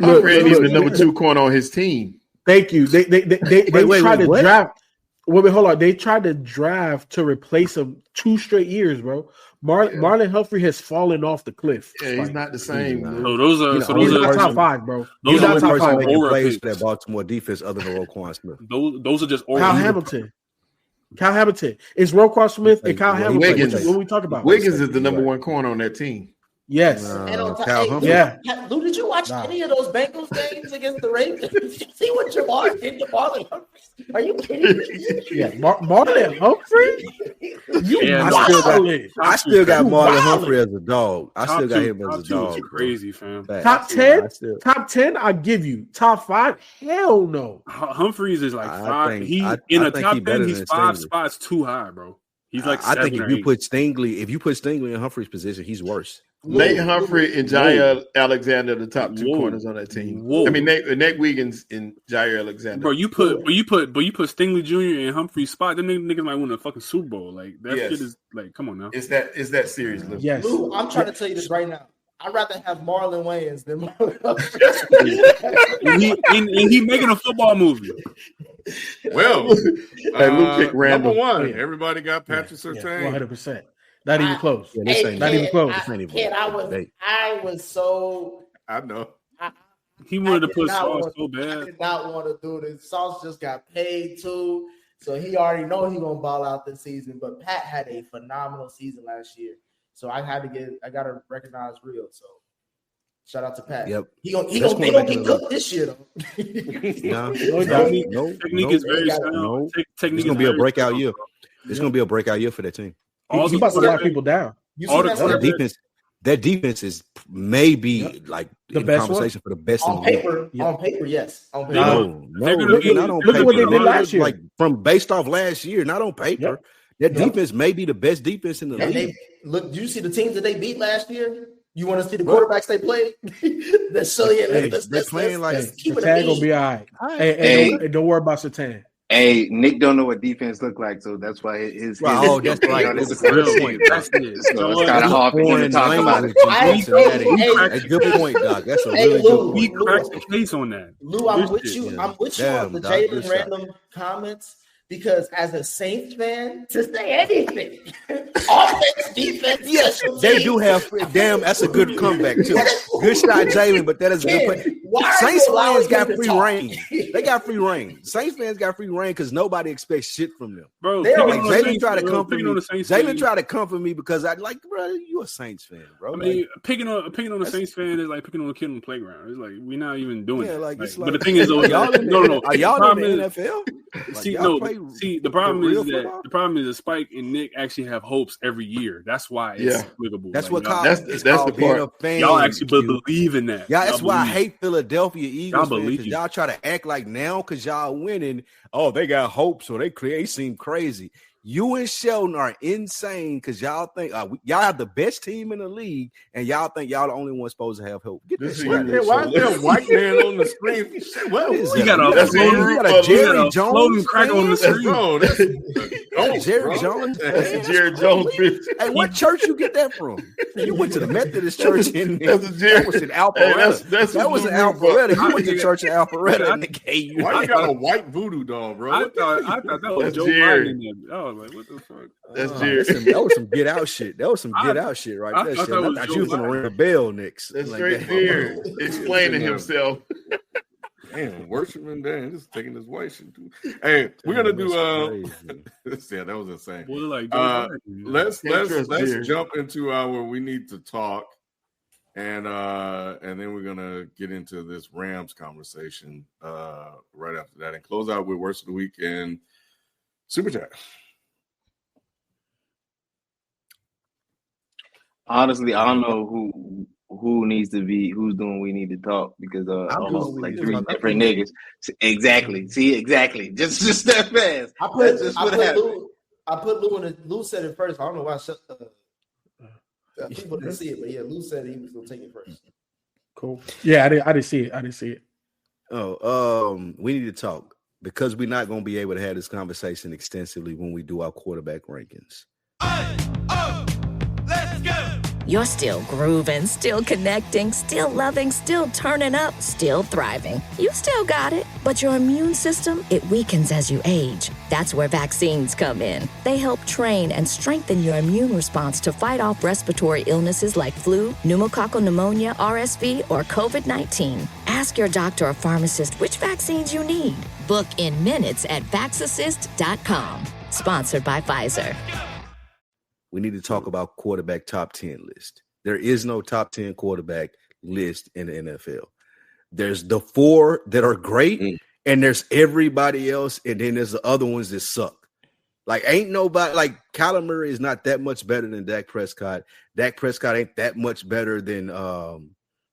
Humphrey is the number 2 corner on his team. Thank you. They tried to draft. Wait, hold on. They tried to draft to replace him 2 straight years, bro. Marlon Humphrey has fallen off the cliff. Yeah, he's not the same. So those are he's not top 5, bro. He's He's not not top 5 making aura plays picks. for that Baltimore defense other than Roquan Smith. Those are just aura. Kyle Hamilton. It's Roquan Smith and Kyle Hamilton. Wiggins. When we talk about Wiggins is the number 1 corner on that team. Yes. Kyle Humphrey. Lou, did you watch any of those Bengals games against the Ravens? Did you see what Jamar did to Marlon Humphrey? Are you kidding me? Yeah, Marlon Humphrey? I still got Marlon Humphrey as a dog. I still got him as a dog. Crazy, fam. Top 10? Top 10, I give you. Top 5? Hell no. Humphreys is like 5. In a top 10, he's 5 spots too high, bro. He's like 7 I think or if you 8. put Stingley in Humphrey's position, he's worse. Nate Humphrey and Jair Alexander, the top 2 corners on that team. Whoa. I mean, Nate Wiggins and Jair Alexander. Bro, you put Stingley Jr. in Humphrey's spot. Them niggas might win a fucking Super Bowl. Like that shit is like, come on now. It's that serious, Lou. Yes. Lou, I'm trying to tell you this right now. I'd rather have Marlon Wayans than Marlon Humphrey. and he making a football movie. Well, Lou picked random. number 1. Everybody got Patrick Surtain. 100%. Not even close. Yeah, this ain't not even close. I was so. I know. He wanted to put Sauce so I bad. did not want to do this. Sauce just got paid too, so he already know he gonna ball out this season. But Pat had a phenomenal season last year, so I gotta recognize real. So shout out to Pat. Yep. He gonna get cooked this year though. Technique is very sound. It's gonna be a breakout year. It's gonna be a breakout year for that team. He's about to lock people down. That defense is maybe like the in best conversation for the best on in the paper. league. On paper, yes. On paper. No, look not on at paper. what they did last year. Like from based off last year, not on paper. That defense may be the best defense in the league. Look, do you see the teams that they beat last year? You want to see the quarterbacks they played? They're playing like Surtain gonna be all right. Hey, don't worry about Surtain. Hey, Nick don't know what defense look like, so that's why his that's right. This That's is a good point. That's it. So it's kind of hard for him to talk about it. A good point, Doc. That's a really good point. We cracked the case on that. Lou, I'm with you. I'm with you on the Jalen random comments because as a Saints fan, to say anything, offense, defense, yes, they do have. Damn, that's a good comeback too. Good shot, Jalen, but that is a good play. Saints fans got free reign. They got free reign. Saints fans got free reign because nobody expects shit from them. Bro, Jalen tried to comfort me. Jalen tried to comfort me because I like, bro, you a Saints fan, bro. I mean, picking on a Saints fan is like picking on a kid on the playground. It's like we're not even doing it. But the thing is, y'all in the NFL? The problem is that Spike and Nick actually have hopes every year. That's why it's applicable. That's like, what that's the part. Y'all actually believe in that. Yeah, that's why I hate Philadelphia Eagles because y'all try to act like now because y'all winning. Oh, they got hope, so they seem crazy. You and Sheldon are insane because y'all think y'all have the best team in the league, and y'all think y'all the only one supposed to have hope. Get this Why is there a white man on the screen? What is you got a Jerry Jones crack on the screen. Jerry Jones. Jerry Jones. Hey, what church you get that from? You went to the Methodist church that was in Alpharetta. That was in Alpharetta. You went to church in Alpharetta and they gave you. Why you got a white voodoo doll, bro? I thought that was Joe Biden. Like, what the fuck? That's Jerry. That was some get out shit. That was some get out shit right there. I thought you was gonna ring a bell, Knicks. That's straight Jerry explaining himself. Damn, worshiping, damn, just taking this white shit too. Hey, we're gonna do yeah, that was insane. Let's jump into our we need to talk, and then we're gonna get into this Rams conversation right after that, and close out with worst of the week and Super Chat. Honestly, I don't know who needs to be who's doing we need to talk because almost like 3 different niggas. Exactly. See, exactly. Just that fast. I put Lou in the Lou said it first. I don't know why people didn't see it, but yeah, Lou said he was gonna take it first. Cool. Yeah, I didn't see it. Oh, we need to talk because we're not gonna be able to have this conversation extensively when we do our quarterback rankings. You're still grooving, still connecting, still loving, still turning up, still thriving. You still got it, but your immune system, it weakens as you age. That's where vaccines come in. They help train and strengthen your immune response to fight off respiratory illnesses like flu, pneumococcal pneumonia, RSV, or COVID-19. Ask your doctor or pharmacist which vaccines you need. Book in minutes at vaxassist.com. Sponsored by Pfizer. We need to talk about quarterback top 10 list. There is no top 10 quarterback list in the NFL. There's the 4 that are great, and there's everybody else, and then there's the other ones that suck. Like, ain't nobody – like, Kyler Murray is not that much better than Dak Prescott. Dak Prescott ain't that much better than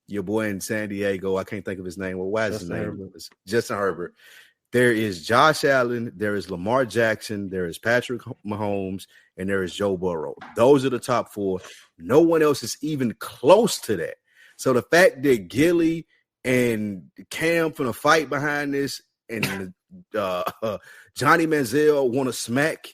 your boy in San Diego. I can't think of his name. Well, why is his name? Justin Herbert. There is Josh Allen, there is Lamar Jackson, there is Patrick Mahomes, and there is Joe Burrow. Those are the top 4. No one else is even close to that. So the fact that Gilly and Cam finna fight behind this and Johnny Manziel want to smack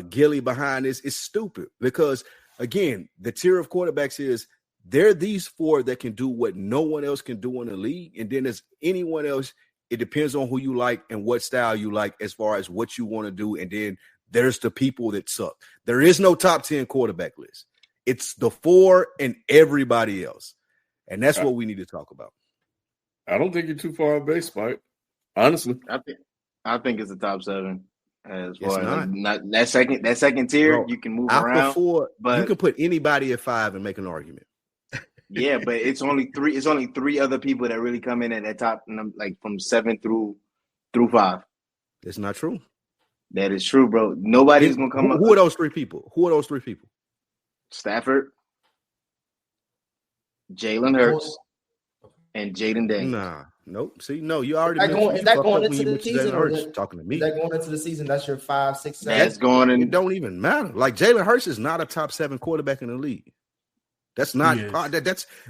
Gilly behind this is stupid because, again, the tier of quarterbacks is they're these 4 that can do what no one else can do in the league. And then there's anyone else. It depends on who you like and what style you like as far as what you want to do. And then there's the people that suck. There is no top 10 quarterback list. It's the 4 and everybody else. And that's what we need to talk about. I don't think you're too far off base, Spike. Honestly. I think it's the top 7. As far as not that second tier, bro, you can move around. But you can put anybody at 5 and make an argument. Yeah, but it's only 3. It's only 3 other people that really come in at that top, like from 7 through 5. That's not true. That is true, bro. Nobody's gonna come up. Who are those 3 people? Stafford, Jalen Hurts, and Jaden Daniels. Nah, nope. See, no, you already. Is that going into the season? Talking to me. Is that going into the season? That's your 5, 6, 7. That's going in. It don't even matter. Like Jalen Hurts is not a top 7 quarterback in the league. That's not.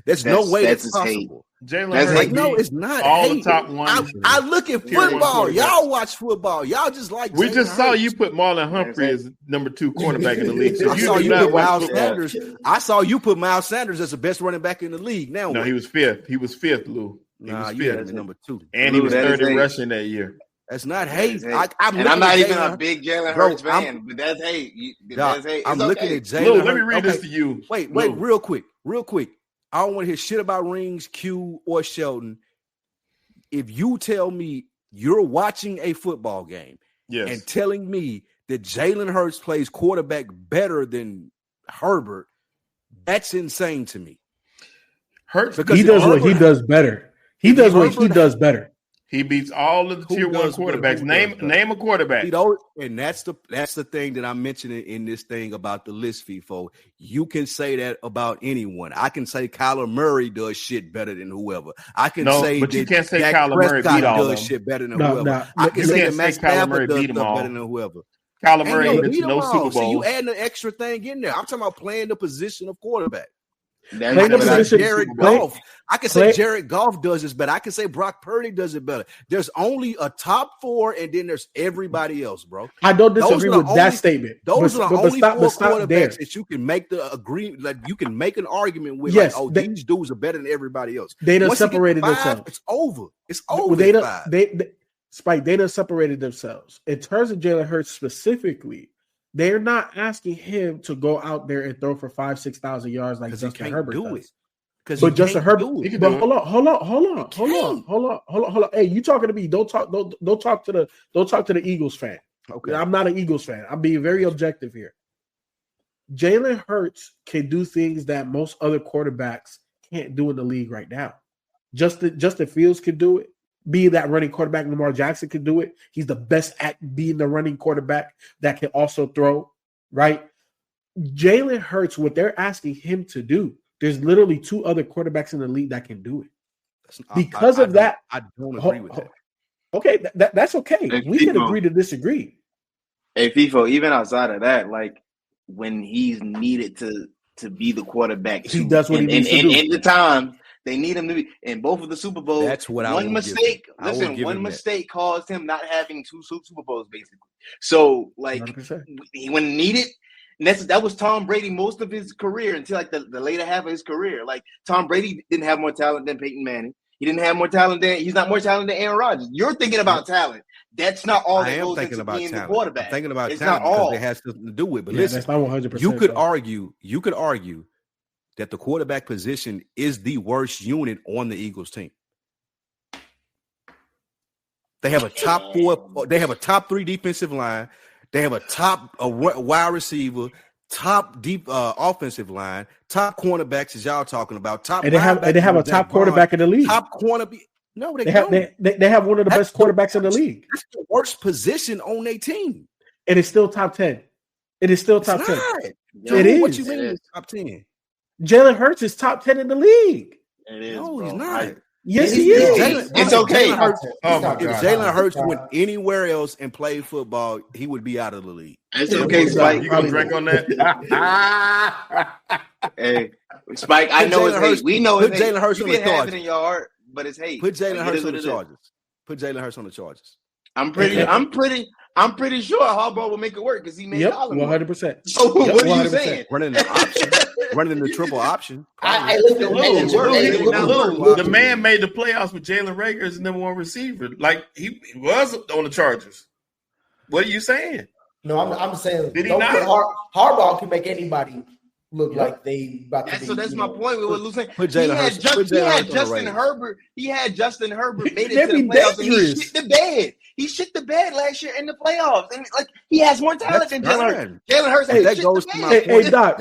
That's no way that's possible. Jalen Hurts, like, no, it's not. All the top ones. I look at football. Y'all watch football. Y'all just like. We just saw you put Marlon Humphrey as number 2 cornerback in the league. So I saw you put Miles Sanders. I saw you put Miles Sanders as the best running back in the league. Now, no, he was 5th. He was 5th, Lou. He was 5th. Number 2, and he was 3rd in rushing that year. That's not hate. I'm not even a big Jalen Hurts fan, but that's hate. That's hate. I'm looking at Jalen. Let me read this to you. Wait, real quick. I don't want to hear shit about Rings, Q, or Sheldon. If you tell me you're watching a football game and telling me that Jalen Hurts plays quarterback better than Herbert, that's insane to me. Hurts, because he does what he does better. He does what he does better. He beats all of the tier 1 quarterbacks. Name a quarterback. And that's the thing that I'm mentioning in this thing about the list, FIFO. You can say that about anyone. I can say Kyler Murray does shit better than whoever. I can say but you can't say Kyler Murray beat all does shit better than whoever. I can say that Matt Stafford does stuff better than whoever. Kyler Murray ain't no Super Bowl. So you add an extra thing in there. I'm talking about playing the position of quarterback. Jared Goff. I can say Jared Goff does this better. I can say Brock Purdy does it better. There's only a top 4, and then there's everybody else, bro. I don't disagree with that statement. Those are the only 4 quarterbacks that you can make the agreement. Like you can make an argument with. Yes, these dudes are better than everybody else. They done separated themselves. It's over. It's over. They done separated themselves. In terms of Jalen Hurts specifically, they're not asking him to go out there and throw for 5,000-6,000 yards like Justin Herbert does. But Justin Herbert, but hold on. Hey, you talking to me? Don't talk to the Eagles fan. Okay, I'm not an Eagles fan. I'm being very objective here. Jalen Hurts can do things that most other quarterbacks can't do in the league right now. Justin Fields can do it. Be that running quarterback, Lamar Jackson can do it. He's the best at being the running quarterback that can also throw, right? Jalen Hurts, what they're asking him to do, there's literally 2 other quarterbacks in the league that can do it. Because of that, I don't agree with that. Okay, that's okay. Hey, we can agree to disagree. Hey, FIFO, even outside of that, like when he's needed to be the quarterback, he does what he needs to do. In the time they need him to be in both of the Super Bowls. That's what one mistake. Listen, one mistake caused him not having 2 Super Bowls, basically. So, like 100%. When needed, And that was Tom Brady most of his career until like the later half of his career. Like Tom Brady didn't have more talent than Peyton Manning. He didn't have more talent he's not more talented than Aaron Rodgers. You're thinking about talent. That's not all that goes into being the quarterback. I'm thinking about it's talent not all. because it has something to do with it. But listen, that's not 100%. You could argue that the quarterback position is the worst unit on the Eagles team. They have a top 4. They have a top 3 defensive line. They have a top wide receiver, top deep offensive line, top cornerbacks, as y'all talking about. Top, and they have a top quarterback in the league. Top cornerback. No, they have one of the best quarterbacks in the league. That's the worst position on their team. And it's still top 10. It is still top 10. It is. What you mean it's top 10? Jalen Hurts is top 10 in the league. It is. No, he's not. Yes, he is. It's okay. If Jalen Hurts went anywhere else and played football, he would be out of the league. It's okay, Spike. You gonna drink on that? Hey, Spike. I know it's hate. We know it's hate. Jalen Hurts on the charges. In your heart, but it's hate. Put Jalen Hurts on the charges. Put Jalen Hurts on the charges. I'm pretty sure Harbaugh will make it work because he made 100%. So what are you saying? Running the option, running the triple option. The man made the playoffs with Jalen Reagor as the number 1 receiver. Like he was on the Chargers. What are you saying? No, I'm saying did he not? Harbaugh can make anybody look like they about to be. So that's my point. We were losing. He had Justin Herbert. He had Justin Herbert made it to the playoffs, and he shit the bed. He shit the bed last year in the playoffs, and like he has more talent than Jalen Hurts. Jalen Hurts. That goes to my point. Hey, Doc.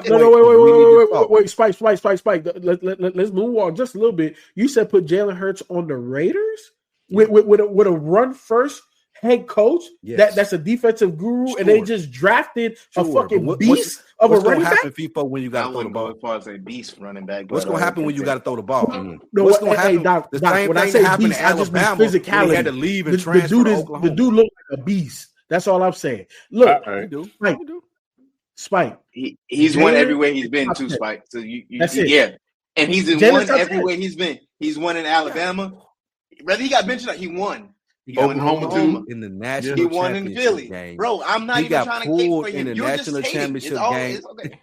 No, wait. Spike. Let's move on just a little bit. You said put Jalen Hurts on the Raiders with a run first head coach. Yes. That's a defensive guru, and they just drafted a fucking beast of a running back. What's going to happen, when you got to throw the ball? As far as a beast running back. What's going to happen when you got to throw the ball? No, what's going to happen? Doc, the same when I thing say happened beast, in I just mean Alabama. physicality. He had to leave and transfer to Oklahoma. The dude looked like a beast. That's all I'm saying. Look, Spike. He's won everywhere he's been too, Spike. So that's it. Yeah, and he's won everywhere he's been. He's won in Alabama. Whether he got benched or not, he won. He won in Oklahoma in the national. He won in Philly, game. Bro. I'm not even trying to cape for him. In the You're national just championship hating. game. Okay.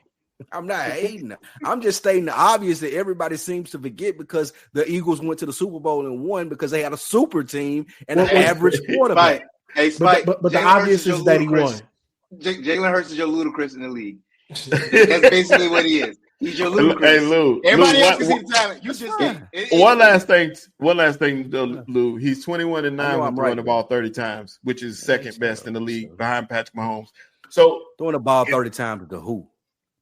I'm not hating. I'm just stating the obvious that everybody seems to forget because the Eagles went to the Super Bowl and won because they had a super team and an average quarterback. Hey, Spike, but the obvious is that he won. Jalen Hurts is your ludicrous in the league. That's basically what he is. He's your ludicrous. Hey, Lou. Everybody else can see the talent. You just One last thing, Lou. He's 21-9 with throwing the ball 30 times, which is second best in the league behind Patrick Mahomes. So throwing the ball 30 times to who?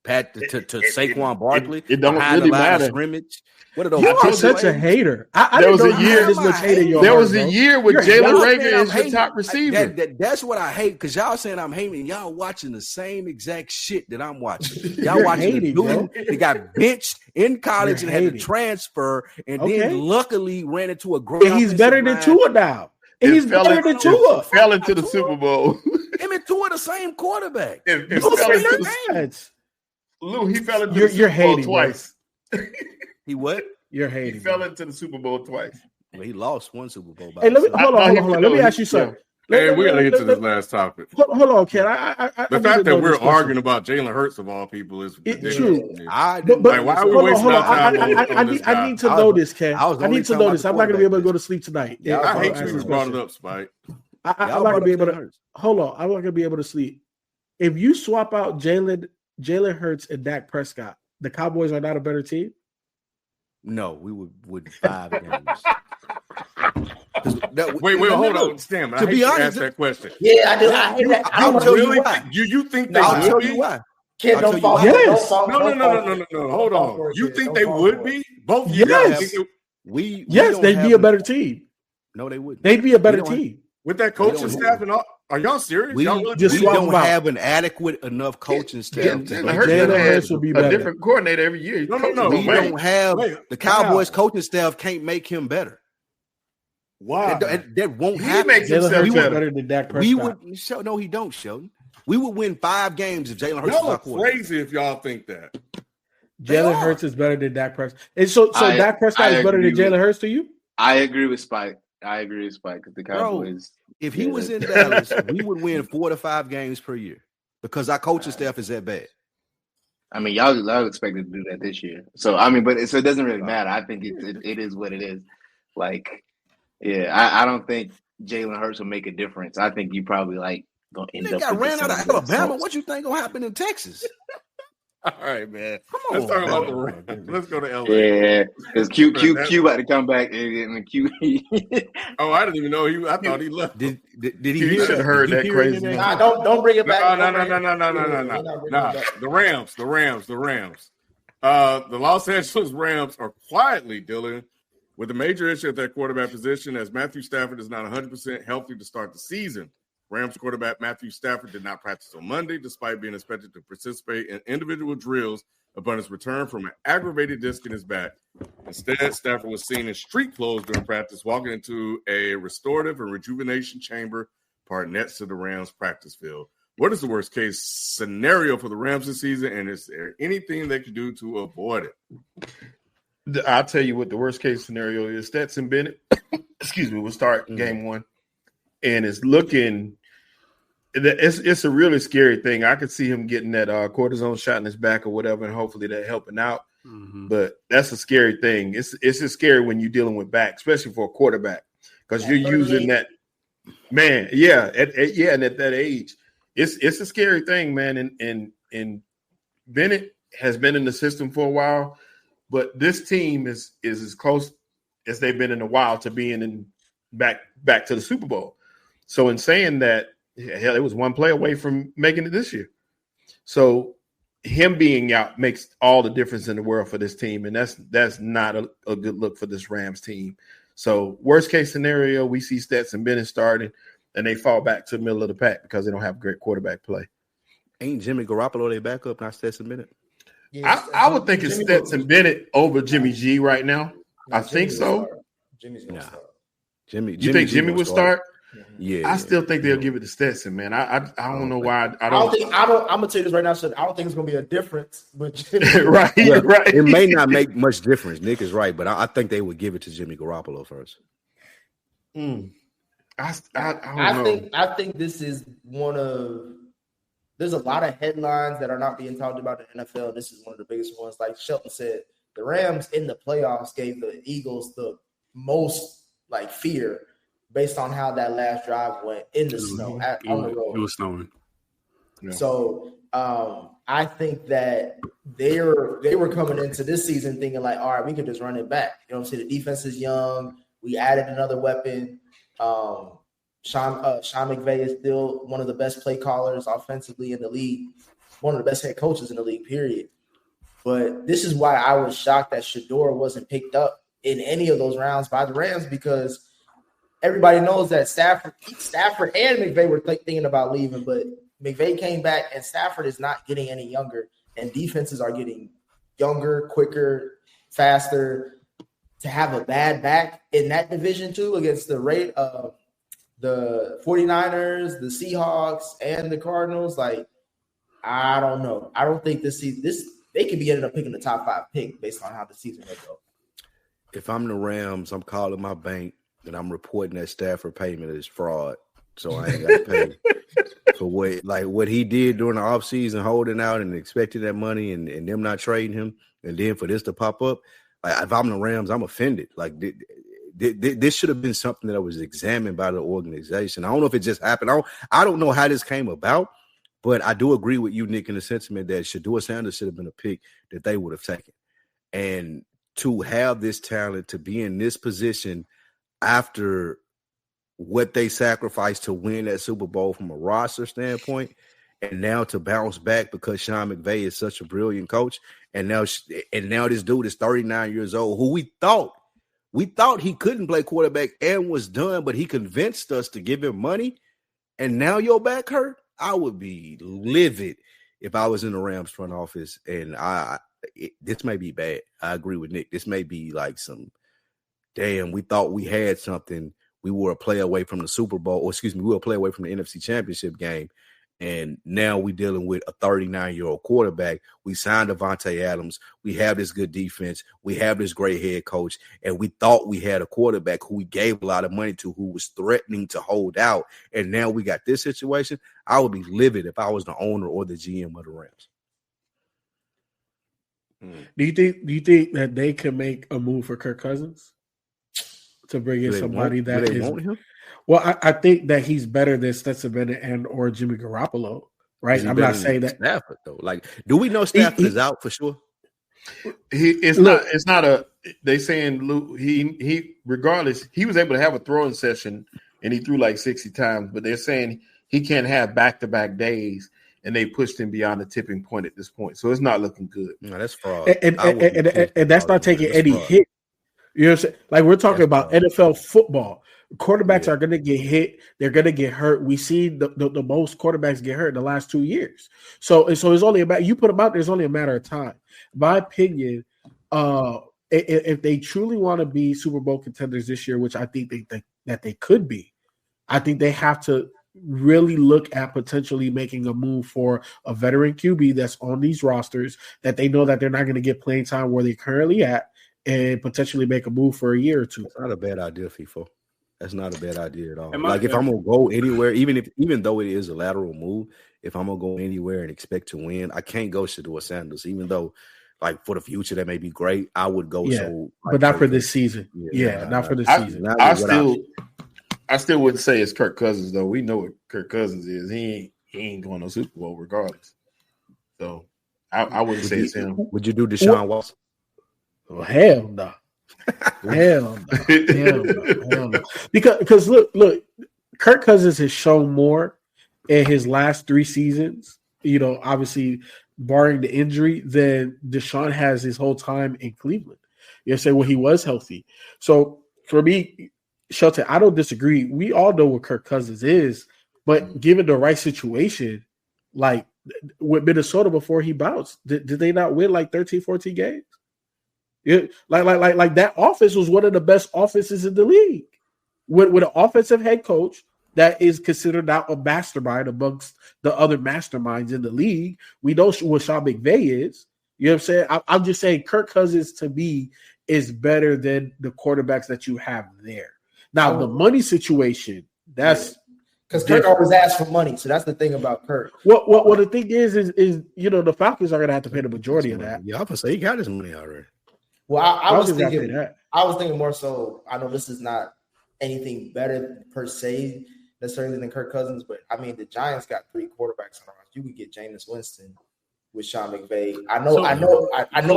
To Saquon Barkley? It don't really matter. Scrimmage. What are those? You are such a hater. There was a year where Jalen Reagor is your top receiver. That's what I hate because y'all saying I'm hating. Y'all watching the same exact shit that I'm watching. Y'all watching the dude that got benched in college and had to transfer, and then luckily ran into a great. He's better than Tua now. He's better than Tua. Fell into the Super Bowl. Him and Tua the same quarterback. Lou, he fell into the Super Bowl twice. He what? You're hating. He fell into the Super Bowl twice. Well, he lost one Super Bowl. Hey, hold on. Let me ask you something. Hey, we gotta get to this last topic. Hold on, Ken. The fact that we're arguing about Jalen Hurts of all people is true. Why are we wasting our time? I need to know this, Ken. I need to know this. I'm not gonna be able to go to sleep tonight. I hate you brought it up, Spike. I'm not gonna be able to. Hold on. I'm not gonna be able to sleep. If you swap out Jalen Hurts and Dak Prescott, the Cowboys are not a better team? No, we would win 5 games. Wait, hold on. Stam, to be honest, ask that question. Yeah, I do. I hate that. I'll tell you why. You think they I'll would tell be? you why. Kid, don't fall. Yes. No. Hold on. You think they would be? Both of you guys. Yes, they'd be a better team. No, they wouldn't. They'd be a better team. With that coaching staff and all. Are y'all serious? We don't have an adequate enough coaching staff. Jalen Hurts will be a different coordinator every year. No. We don't have the Cowboys coaching staff can't make him better. Wow, that won't happen. He makes himself better than Dak Prescott. We would. No, he don't, Sheldon. We would win 5 games if Jalen Hurts was our quarterback. Crazy if y'all think that. Jalen Hurts is better than Dak Prescott. And so Dak Prescott is better than Jalen Hurts to you? I agree with Spike. Because the Cowboys. If he was in Dallas, we would win 4 to 5 games per year because our coaching staff is that bad. I mean, y'all expected to do that this year. So I mean, so it doesn't really matter. I think it is what it is. Like, yeah, I don't think Jalen Hurts will make a difference. I think you probably like gonna end up. Got ran out of Alabama. What you think gonna happen in Texas? All right, man. Come Let's on, talk about the man. Rams. Let's go to LA. Yeah, because Q about to come back and Q. Oh, I didn't even know he. I thought he left. Did he You hear should have that? heard Did that you hear crazy. any of Nah, that? don't bring it back. No. The Rams. The Los Angeles Rams are quietly dealing with a major issue at their quarterback position as Matthew Stafford is not 100% healthy to start the season. Rams quarterback Matthew Stafford did not practice on Monday despite being expected to participate in individual drills upon his return from an aggravated disc in his back. Instead, Stafford was seen in street clothes during practice, walking into a restorative and rejuvenation chamber part next to the Rams practice field. What is the worst case scenario for the Rams this season, and is there anything they can do to avoid it? I'll tell you what the worst case scenario is. Stetson Bennett, will start game one, and it's looking. It's a really scary thing. I could see him getting that cortisone shot in his back or whatever, and hopefully that helping out. Mm-hmm. But that's a scary thing. It's just scary when you're dealing with back, especially for a quarterback, because you're using that. Man, yeah, and at that age, it's a scary thing, man. And Bennett has been in the system for a while, but this team is as close as they've been in a while to being in back to the Super Bowl. So in saying that, hell, it was one play away from making it this year. So him being out makes all the difference in the world for this team, and that's not a good look for this Rams team. So worst case scenario, we see Stetson Bennett starting, and they fall back to the middle of the pack because they don't have great quarterback play. Ain't Jimmy Garoppolo their backup, not Stetson Bennett? Yes, I would think it's Stetson Bennett over Jimmy G right now. I think so. Jimmy's gonna start. You think Jimmy would start? Yeah, I still think they'll give it to Stetson, man. I don't know why. I don't. I'm gonna tell you this right now. So I don't think it's gonna be a difference. But right. It may not make much difference. Nick is right, but I think they would give it to Jimmy Garoppolo first. I don't know. I think this is one of. There's a lot of headlines that are not being talked about in the NFL. This is one of the biggest ones. Like Shelton said, the Rams in the playoffs gave the Eagles the most fear based on how that last drive went in the snow on the road. It was snowing. Yeah. So I think that they were coming into this season thinking like, all right, we could just run it back. You know what I'm saying? The defense is young. We added another weapon. Sean McVay is still one of the best play callers offensively in the league, one of the best head coaches in the league, period. But this is why I was shocked that Shedeur wasn't picked up in any of those rounds by the Rams, because everybody knows that Stafford and McVay were thinking about leaving, but McVay came back and Stafford is not getting any younger, and defenses are getting younger, quicker, faster. To have a bad back in that division too against the 49ers, the Seahawks, and the Cardinals, I don't know. I don't think this they could be ended up picking the top 5 pick based on how the season will go. If I'm the Rams, I'm calling my bank and I'm reporting that Stafford payment is fraud. So I ain't got to pay for what he did during the offseason, holding out and expecting that money and them not trading him, and then for this to pop up. If I'm the Rams, I'm offended. This should have been something that was examined by the organization. I don't know if it just happened. I don't know how this came about, but I do agree with you, Nick, in the sentiment that Shedeur Sanders should have been a pick that they would have taken. And to have this talent, to be in this position after what they sacrificed to win that Super Bowl from a roster standpoint, and now to bounce back because Sean McVay is such a brilliant coach, and now this dude is 39 years old, who we thought he couldn't play quarterback and was done, but he convinced us to give him money, and now your back hurt. I would be livid if I was in the Rams front office, and this may be bad. I agree with Nick. This may be like we thought we had something. We were a play away from the Super Bowl, we were a play away from the NFC Championship game, And now we're dealing with a 39-year-old quarterback. We signed Devontae Adams. We have this good defense. We have this great head coach. And we thought we had a quarterback who we gave a lot of money to, who was threatening to hold out. And now we got this situation. I would be livid if I was the owner or the GM of the Rams. Do you think that they can make a move for Kirk Cousins to bring in somebody that is? Want him? Well, I think that he's better than Stetson Bennett and or Jimmy Garoppolo, right? I'm not saying that Stafford though. Like, do we know Stafford is out for sure? It's not a. They saying Luke. He regardless, he was able to have a throwing session and he threw like 60 times, but they're saying he can't have back-to-back days, and they pushed him beyond the tipping point at this point. So it's not looking good. No, that's fraud. And that's not taking any hit. You know what I'm saying? Like, we're talking about NFL football. Quarterbacks are going to get hit. They're going to get hurt. We see the most quarterbacks get hurt in the last 2 years. So it's only about, you put them out there, it's only a matter of time. My opinion, if they truly want to be Super Bowl contenders this year, which I think that they could be, I think they have to really look at potentially making a move for a veteran QB that's on these rosters that they know that they're not going to get playing time where they're currently at, and potentially make a move for a year or two. It's not a bad idea, FIFO. That's not a bad idea at all. Like, if I'm gonna go anywhere, even though it is a lateral move, if I'm gonna go anywhere and expect to win, I can't go Shedeur Sanders. Even though, like, for the future that may be great, I would go. But not for this season. Not for this season. I still wouldn't say it's Kirk Cousins though. We know what Kirk Cousins is. He ain't going to Super Bowl regardless. So I wouldn't say it's him. Would you do Deshaun Watson? Well, hell no. Hell no. Because look, Kirk Cousins has shown more in his last 3 seasons, you know, obviously barring the injury, than Deshaun has his whole time in Cleveland. You know, say when he was healthy. So for me, Shelton, I don't disagree. We all know what Kirk Cousins is, but given the right situation, like with Minnesota before he bounced, did they not win like 13, 14 games? It, like that offense was one of the best offenses in the league with an offensive head coach that is considered now a mastermind amongst the other masterminds in the league. We know what Sean McVay is. You know what I'm saying? I'm just saying Kirk Cousins to me is better than the quarterbacks that you have there. Now, the money situation, that's because Kirk always asks for money. So that's the thing about Kirk. What the thing is you know, the Falcons are going to have to pay the majority of that. Yeah, I was say he got his money already. Well, I was thinking more so. I know this is not anything better per se necessarily than Kirk Cousins, but I mean the Giants got 3 quarterbacks on. You could get Jameis Winston with Sean McVay. I know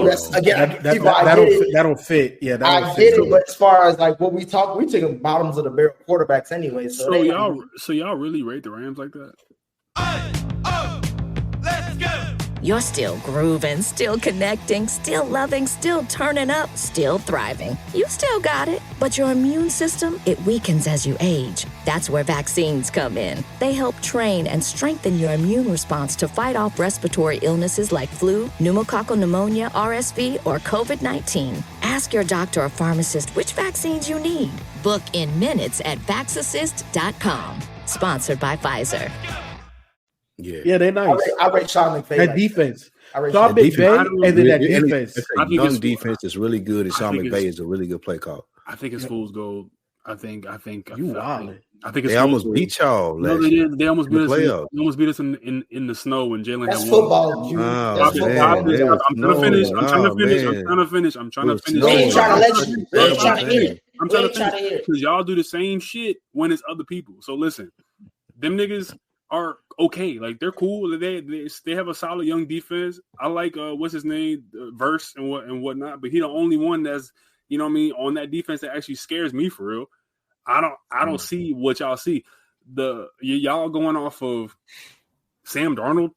that's again. That don't fit. Yeah, I get it. But as far as like what we taking bottoms of the barrel quarterbacks anyway. So y'all really rate the Rams like that? Let's go. You're still grooving, still connecting, still loving, still turning up, still thriving. You still got it, but your immune system, it weakens as you age. That's where vaccines come in. They help train and strengthen your immune response to fight off respiratory illnesses like flu, pneumococcal pneumonia, RSV, or COVID-19. Ask your doctor or pharmacist which vaccines you need. Book in minutes at vaxassist.com. Sponsored by Pfizer. Yeah, they're nice. I rate Sean McVay. That defense. Sean McVay and then that defense. Young defense is really good, and Sean McVay is a really good play call. I think it's fool's gold. I think you wild. I think it's they almost beat y'all. No, they almost beat us. They almost beat us in the snow when Jalen had football. I'm trying to finish. I'm trying to finish because y'all do the same shit when it's other people. So listen, them niggas are okay. Like, they're cool. They have a solid young defense. I like what's his name, Verse and whatnot. But he the only one that's, you know what I mean, on that defense that actually scares me for real. I don't see what y'all see. Y'all going off of Sam Darnold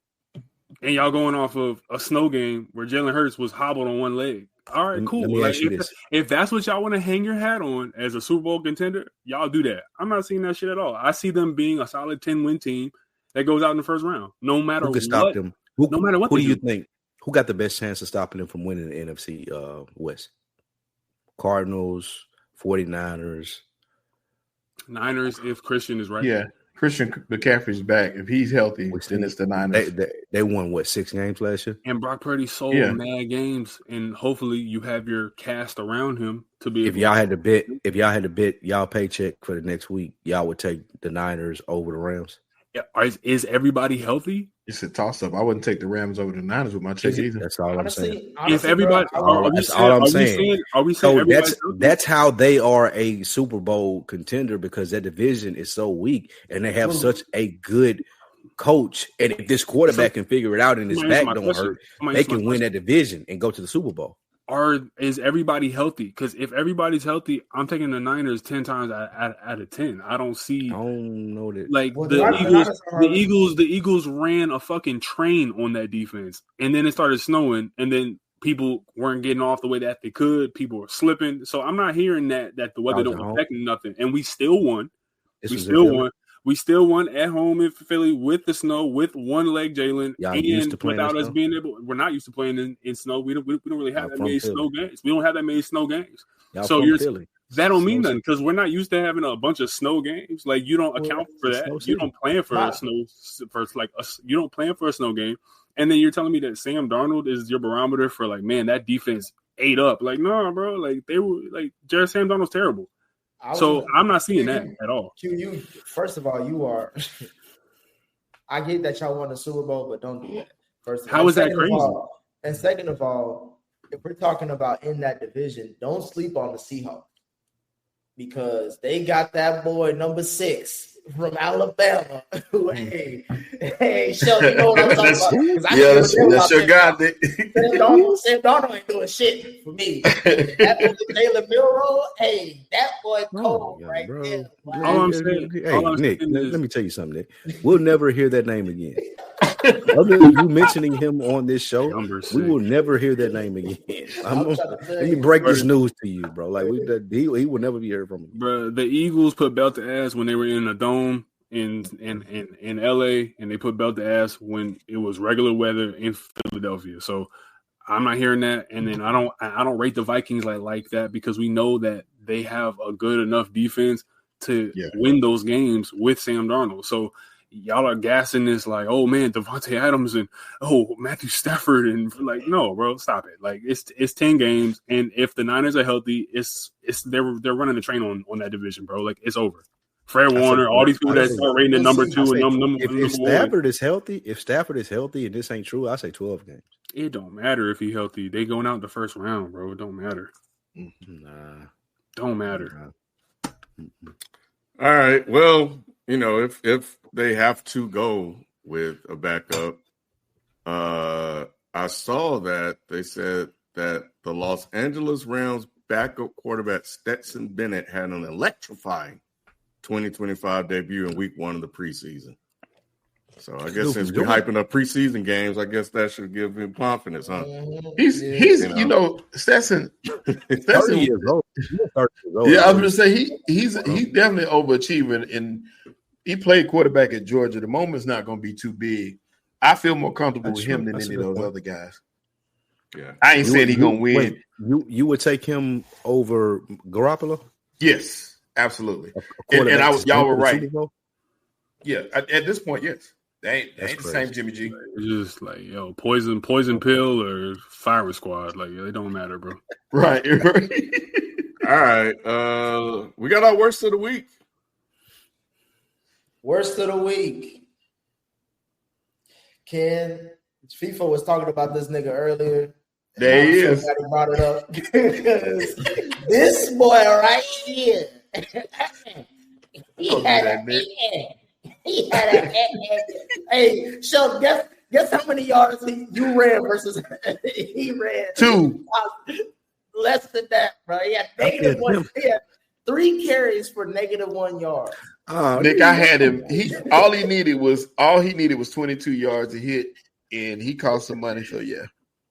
and y'all going off of a snow game where Jalen Hurts was hobbled on one leg. All right, cool. Like, if that's what y'all want to hang your hat on as a Super Bowl contender, y'all do that. I'm not seeing that shit at all. I see them being a solid 10-win team that goes out in the first round, no matter what. Stop them. No matter what. Who do you think? Who got the best chance of stopping them from winning the NFC West? Cardinals, 49ers. Niners, if Christian is right. Yeah. Christian McCaffrey's back. If he's healthy, then it's the Niners. They won 6 games last year, and Brock Purdy sold mad games, and hopefully you have your cast around him to be. If y'all had to bet y'all paycheck for the next week, y'all would take the Niners over the Rams. Yeah, is everybody healthy? It's a toss-up. I wouldn't take the Rams over the Niners with my check either. That's all I'm saying. If everybody, that's all I'm saying. Are we saying that's how they are a Super Bowl contender, because that division is so weak and they have such a good coach. And if this quarterback can figure it out and his back don't hurt, they can win that division and go to the Super Bowl. Is everybody healthy? Because if everybody's healthy, I'm taking the Niners 10 times out of 10. I don't know that. Like the Eagles ran a fucking train on that defense, and then it started snowing, and then people weren't getting off the way that they could. People were slipping. So I'm not hearing that the weather don't affect nothing, and we still won. We still won at home in Philly with the snow, with one leg Jalen, and without us being able. We're not used to playing in snow. We don't really have that many snow games. We don't have that many snow games. So that don't mean nothing, because we're not used to having a bunch of snow games. Like, you don't account for that. You don't plan for a snow you don't plan for a snow game. And then you're telling me that Sam Darnold is your barometer for, like, man, that defense ate up. Like, no, bro. Like, they were like, Sam Darnold's terrible. So I'm not seeing that at all. You first of all, you are. I get that y'all won the Super Bowl, but don't do that. First, how is that crazy? And second of all, if we're talking about in that division, don't sleep on the Seahawks, because they got that boy number 6 from Alabama. Hey, Shelby, you know what I'm talking about? Yeah, that's your guy. Sam Darnold ain't doing shit for me. That was Jalen Milroe. Hey, that boy cold right there. All I'm saying, Nick, let me tell you something, Nick. We'll never hear that name again. Other than you mentioning him on this show, we will never hear that name again. Let me break this news to you, bro. Like, he will never be heard from him. Bro, the Eagles put belt to ass when they were in a dome in LA, and they put belt to ass when it was regular weather in Philadelphia. So I'm not hearing that. And then I don't rate the Vikings like that, because we know that they have a good enough defense to win those games with Sam Darnold. So y'all are gassing this like, oh man, Devontae Adams and Matthew Stafford, and like, no, bro, stop it. Like, it's 10 games, and if the Niners are healthy, they're running the train on that division, bro. Like, it's over. Fred Warner, all these people that start rating the number 2 and number 1. If Stafford is healthy, and this ain't true, I say 12 games. It don't matter if he's healthy. They going out the first round, bro. It don't matter. Nah, don't matter. All right. Well, if they have to go with a backup, I saw that they said that the Los Angeles Rams backup quarterback Stetson Bennett had an electrifying 2025 debut in week 1 of the preseason. So I guess since we're hyping up preseason games, I guess that should give him confidence, huh? He's Stetson. 30 years old. Yeah, I was going to say he's definitely overachieving, and he played quarterback at Georgia. The moment's not going to be too big. I feel more comfortable with him than any of those other guys. Yeah, I ain't saying he's going to win. You would take him over Garoppolo? Yes, absolutely. And y'all were right. Yeah, at this point, yes. They ain't the same Jimmy G. It's just like, poison pill or firing squad. Like, it don't matter, bro. Right. All right. We got our worst of the week. Worst of the week. Ken, FIFA was talking about this nigga earlier. There he is. Somebody brought it up. This boy right here. He had a hey, Sheldon, guess how many yards you ran versus he ran? 2. Less than that, bro. He had -1. He had 3 carries for -1 yard. Nick, I had him. All he needed was 22 yards to hit, and he cost some money. So yeah.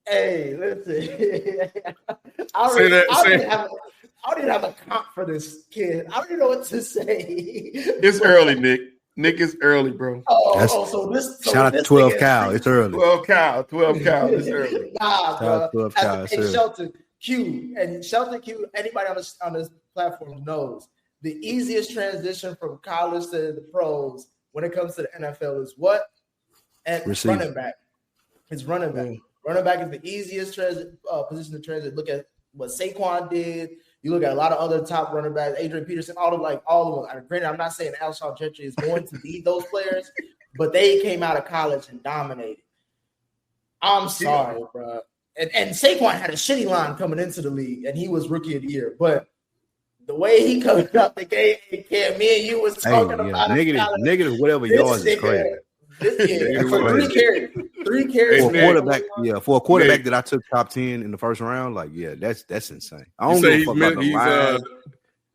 Hey, listen. I don't even have a comp for this kid. I don't even know what to say. It's early, Nick. Nick, it's early, bro. Shout out to 12 Cal. It's early. 12 Cal. It's early. Nah, bro. 12 Cal. Shelton Q. Anybody on this platform knows the easiest transition from college to the pros when it comes to the NFL is what? And running back. It's running back. Running back is the easiest position to transit. Look at what Saquon did. You look at a lot of other top running backs, Adrian Peterson, all of them. Granted, I'm not saying Alshon Jeffrey is going to be those players, but they came out of college and dominated. I'm sorry, bro. And Saquon had a shitty line coming into the league, and he was rookie of the year. But the way he coming up the game, me and you was talking about negative whatever yours is crazy. For 3 carries. For a quarterback that I took top 10 in the first round, that's insane. I don't say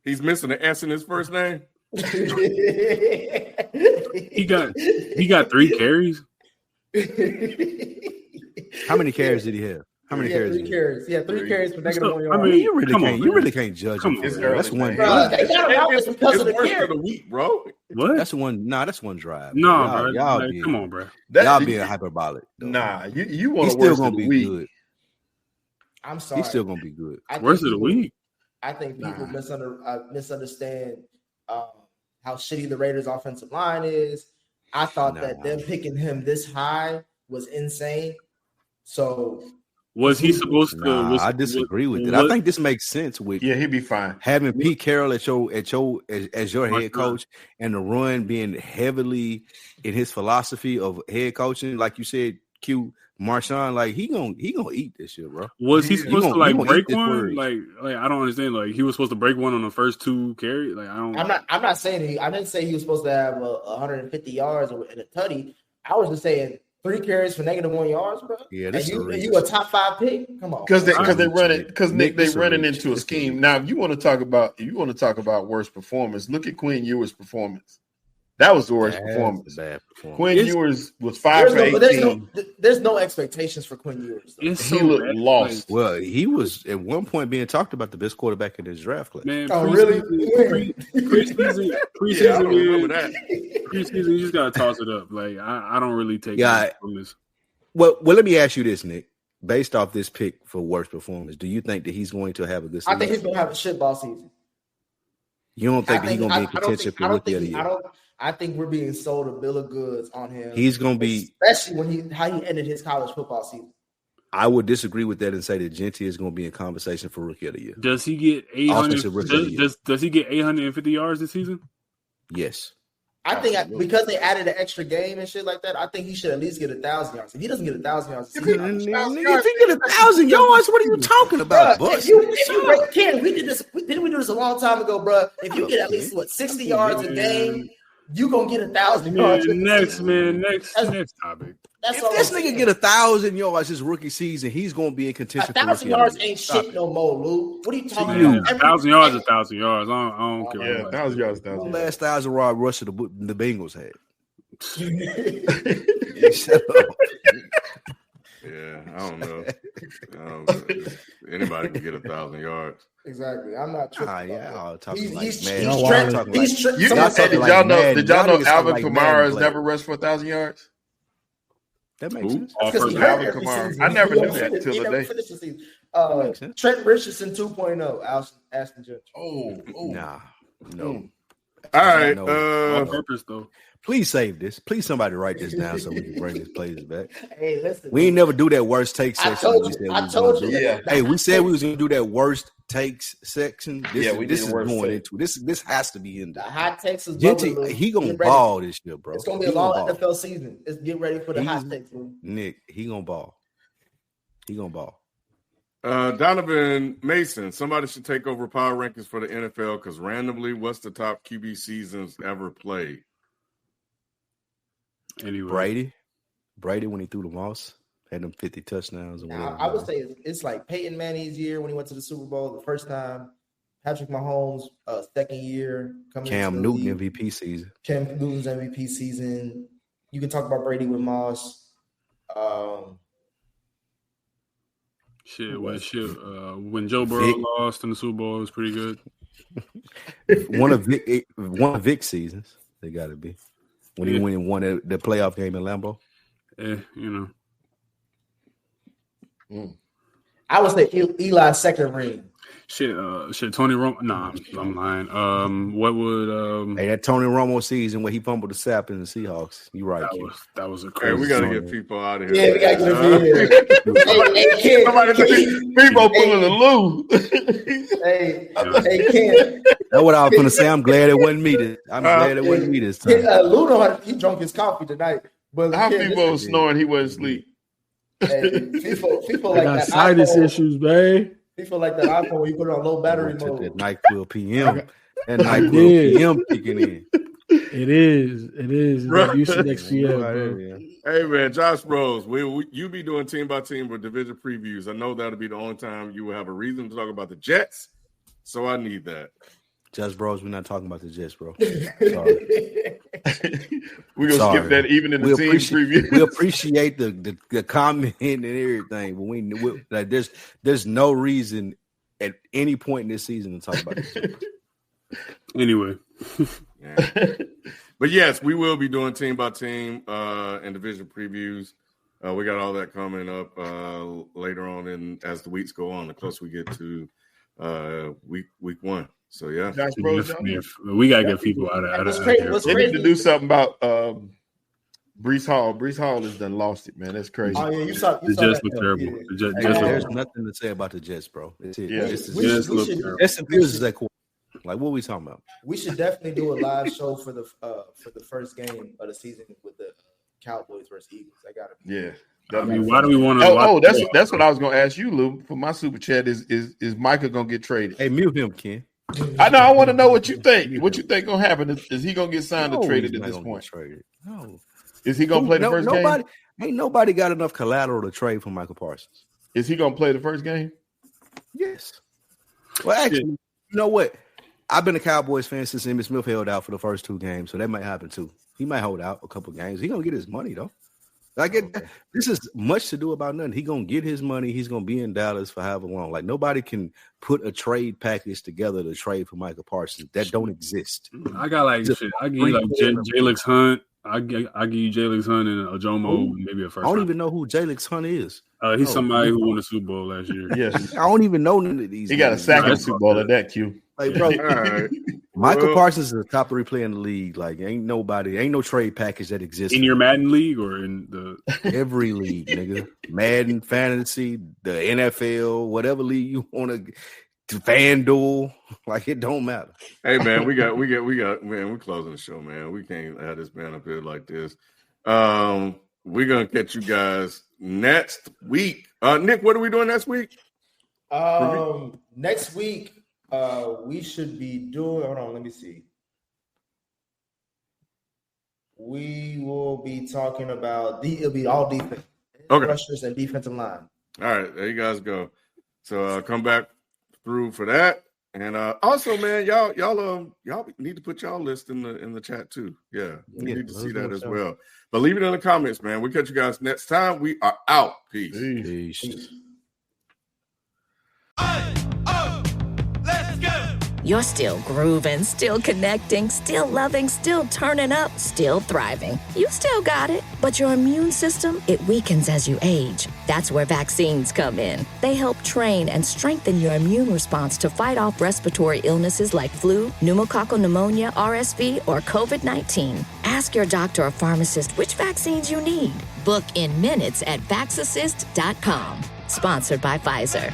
he's missing an S in his first name. He got 3 carries. How many carries did he have? How many carries? 3 carries. Yeah, 3 carries for negative 1 yard. I mean, you really can't judge him. That's one. They got him out because of the worst of the week, bro. What? That's one. That's one drive. No, bro. Come on, bro. Y'all being hyperbolic. Though. Nah, you want to worst of the week. Good. I'm sorry. He's still gonna be good. Worst of the week. I think people misunderstand how shitty the Raiders' offensive line is. I thought that them picking him this high was insane. So was he supposed to? I disagree with it. I think this makes sense with he'd be fine having Pete Carroll as your head coach and the run being heavily in his philosophy of head coaching, like you said, Q Marshawn, he gonna eat this shit, bro. Was he supposed to break one? Like I don't understand. Like he was supposed to break one on the first 2 carries. Like I'm not saying I didn't say he was supposed to have 150 yards or in a tutty. I was just saying 3 carries for negative 1 yards, bro. Yeah, and you a top 5 pick? Come on, because they running into a scheme. Now, if you want to talk about worst performance, look at Quinn Ewers' performance. That was the worst performance. Bad performance. Quinn Ewers was 5 for 18. There's no expectations for Quinn Ewers. He looked lost. Well, he was at one point being talked about the best quarterback in his draft class. Man, really? Preseason, I don't remember that. Preseason, you just gotta toss it up. Like I don't really take from this. Well, let me ask you this, Nick. Based off this pick for worst performance, do you think that he's going to have a good season? I think he's going to have a shitball season. You don't think that he's going to be in contention for rookie of the year? I think we're being sold a bill of goods on him. He's going to be, especially how he ended his college football season. I would disagree with that and say that Genty is going to be in conversation for rookie of the year. Does he get 800? Does he get 850 yards this season? Yes. I think because they added an extra game and shit like that, I think he should at least get 1,000 yards. If he doesn't get 1,000 yards, if he get 1,000 yards, what are you talking about, bro? Ken, we did this. Didn't we do this a long time ago, bro? If you get at least 60 yards a game, you gonna get 1,000 yards. Next topic. That's if this nigga get 1,000 yards his rookie season, he's gonna be in contention. 1,000 yards ain't shit no more, Lou. What are you talking about? 1,000 yards, 1,000 yards. I don't care. Yeah, 1,000 yards. Last 1,000 yard rush the Bengals had. Shut up. Yeah, I don't know. Anybody can get 1,000 yards. Exactly. I'm not tripping. Did y'all know Alvin Kamara has never rushed for 1,000 yards? That makes sense. Alvin Kamara. I never knew that until today. Trent Richardson 2.0. Ashton Judge. Nah. No. All right. On purpose though. Please save this. Please, somebody write this down so we can bring these players back. Hey, listen. We ain't never do that worst take section. I told you. Yeah. Hey, we said we was gonna do that worst takes section. This is worst going take. into this has to be in there. The hot takes is Genty, he gonna ball this year, bro. It's gonna be a long NFL season. Let's get ready for the hot takes, man. Nick, he gonna ball. Donovan Mason, somebody should take over power rankings for the NFL because randomly, what's the top QB seasons ever played? Anyway, Brady when he threw the Moss had them 50 touchdowns. Or whatever. I would say it's like Peyton Manning's year when he went to the Super Bowl the first time. Patrick Mahomes' second year coming. Cam Newton MVP season. Cam Newton's MVP season. You can talk about Brady with Moss. When Joe Burrow lost in the Super Bowl, it was pretty good. one of Vic's seasons, they got to be. When he won the playoff game in Lambeau. Yeah, you know. I would say Eli's second ring. Shit, Tony Romo. Nah, I'm lying. What would Hey, that Tony Romo season where he fumbled the sap in the Seahawks. You right, Q. That was a Hey, crazy. we gotta get people out of here. Yeah, we gotta get him here. People pulling the Lou. Hey, Ken. That's what I was gonna say. I'm glad it wasn't me. I'm glad it wasn't me this time. Ludo, he drunk his coffee tonight. But How people was snoring? He wasn't asleep. Hey, people I like got that sinus iPhone. issues, man. People like that iPhone when you put it on low battery mode. That NyQuil PM. That NyQuil PM kicking in. It is. Right. Next year, bro. Hey man, Josh Rose, you be doing team by team or division previews. I know that'll be the only time you will have a reason to talk about the Jets, so I need that. Just bros, we're not talking about the Jets, bro. Sorry. We're gonna skip that even in the team preview. We appreciate the comment and everything, but we like there's no reason at any point in this season to talk about this. Anyway. Yeah. But yes, we will be doing team by team and division previews. We got all that coming up later on, and as the weeks go on, the closer we get to week one. So yeah, Josh Bros, we gotta get people out of here. They need to do something about Breece Hall. Breece Hall has done lost it, man. That's crazy. Oh yeah, you saw the Jets look terrible. Yeah. The Jets There's nothing to say about the Jets, bro. It's it. Yeah. Jets look terrible. Like, what are we talking about? We should definitely do a live show for the first game of the season with the Cowboys versus Eagles. I gotta be. Yeah. I mean, why do we want to? That's what I was gonna ask you, Lou. For my super chat, is Micah gonna get traded? Hey, mute him, Ken. I know. I want to know what you think. What you think gonna happen? Is he gonna get signed or traded at this point? No. Is he gonna play the first game? Ain't nobody got enough collateral to trade for Michael Parsons. Is he gonna play the first game? Yes. Well, actually, you know what? I've been a Cowboys fan since Emmitt Smith held out for the first 2 games, so that might happen too. He might hold out a couple games. He gonna get his money though. This is much to do about nothing. He gonna get his money. He's gonna be in Dallas for however long. Like, nobody can put a trade package together to trade for Michael Parsons. That don't exist. I got like shit. I give you like Jalex Hunt. I give you Jalex Hunt and a Jomo, and maybe a first. I don't even know who Jalex Hunt is. He's somebody who won the Super Bowl last year. Yes, I don't even know none of these. He got a sack in the Super Bowl at that, Q. Like, bro, right. Michael Parsons is a top 3 player in the league. Like, ain't no trade package that exists in your Madden league or in the every league, nigga. Madden, fantasy, the NFL, whatever league you want to FanDuel. Like, it don't matter. Hey man, we got man. We're closing the show, man. We can't have this man up here like this. We're gonna catch you guys next week. Nick, what are we doing next week? Next week. We should be doing. Hold on, let me see. We will be talking about it'll be all defense, rushers and defensive line. All right, there you guys go. So come back through for that, and also, man, y'all need to put y'all list in the chat too. Yeah, we need to see that as well. But leave it in the comments, man. We'll catch you guys next time. We are out. Peace. Peace. You're still grooving, still connecting, still loving, still turning up, still thriving. You still got it, but your immune system, it weakens as you age. That's where vaccines come in. They help train and strengthen your immune response to fight off respiratory illnesses like flu, pneumococcal pneumonia, RSV, or COVID-19. Ask your doctor or pharmacist which vaccines you need. Book in minutes at vaxassist.com. Sponsored by Pfizer.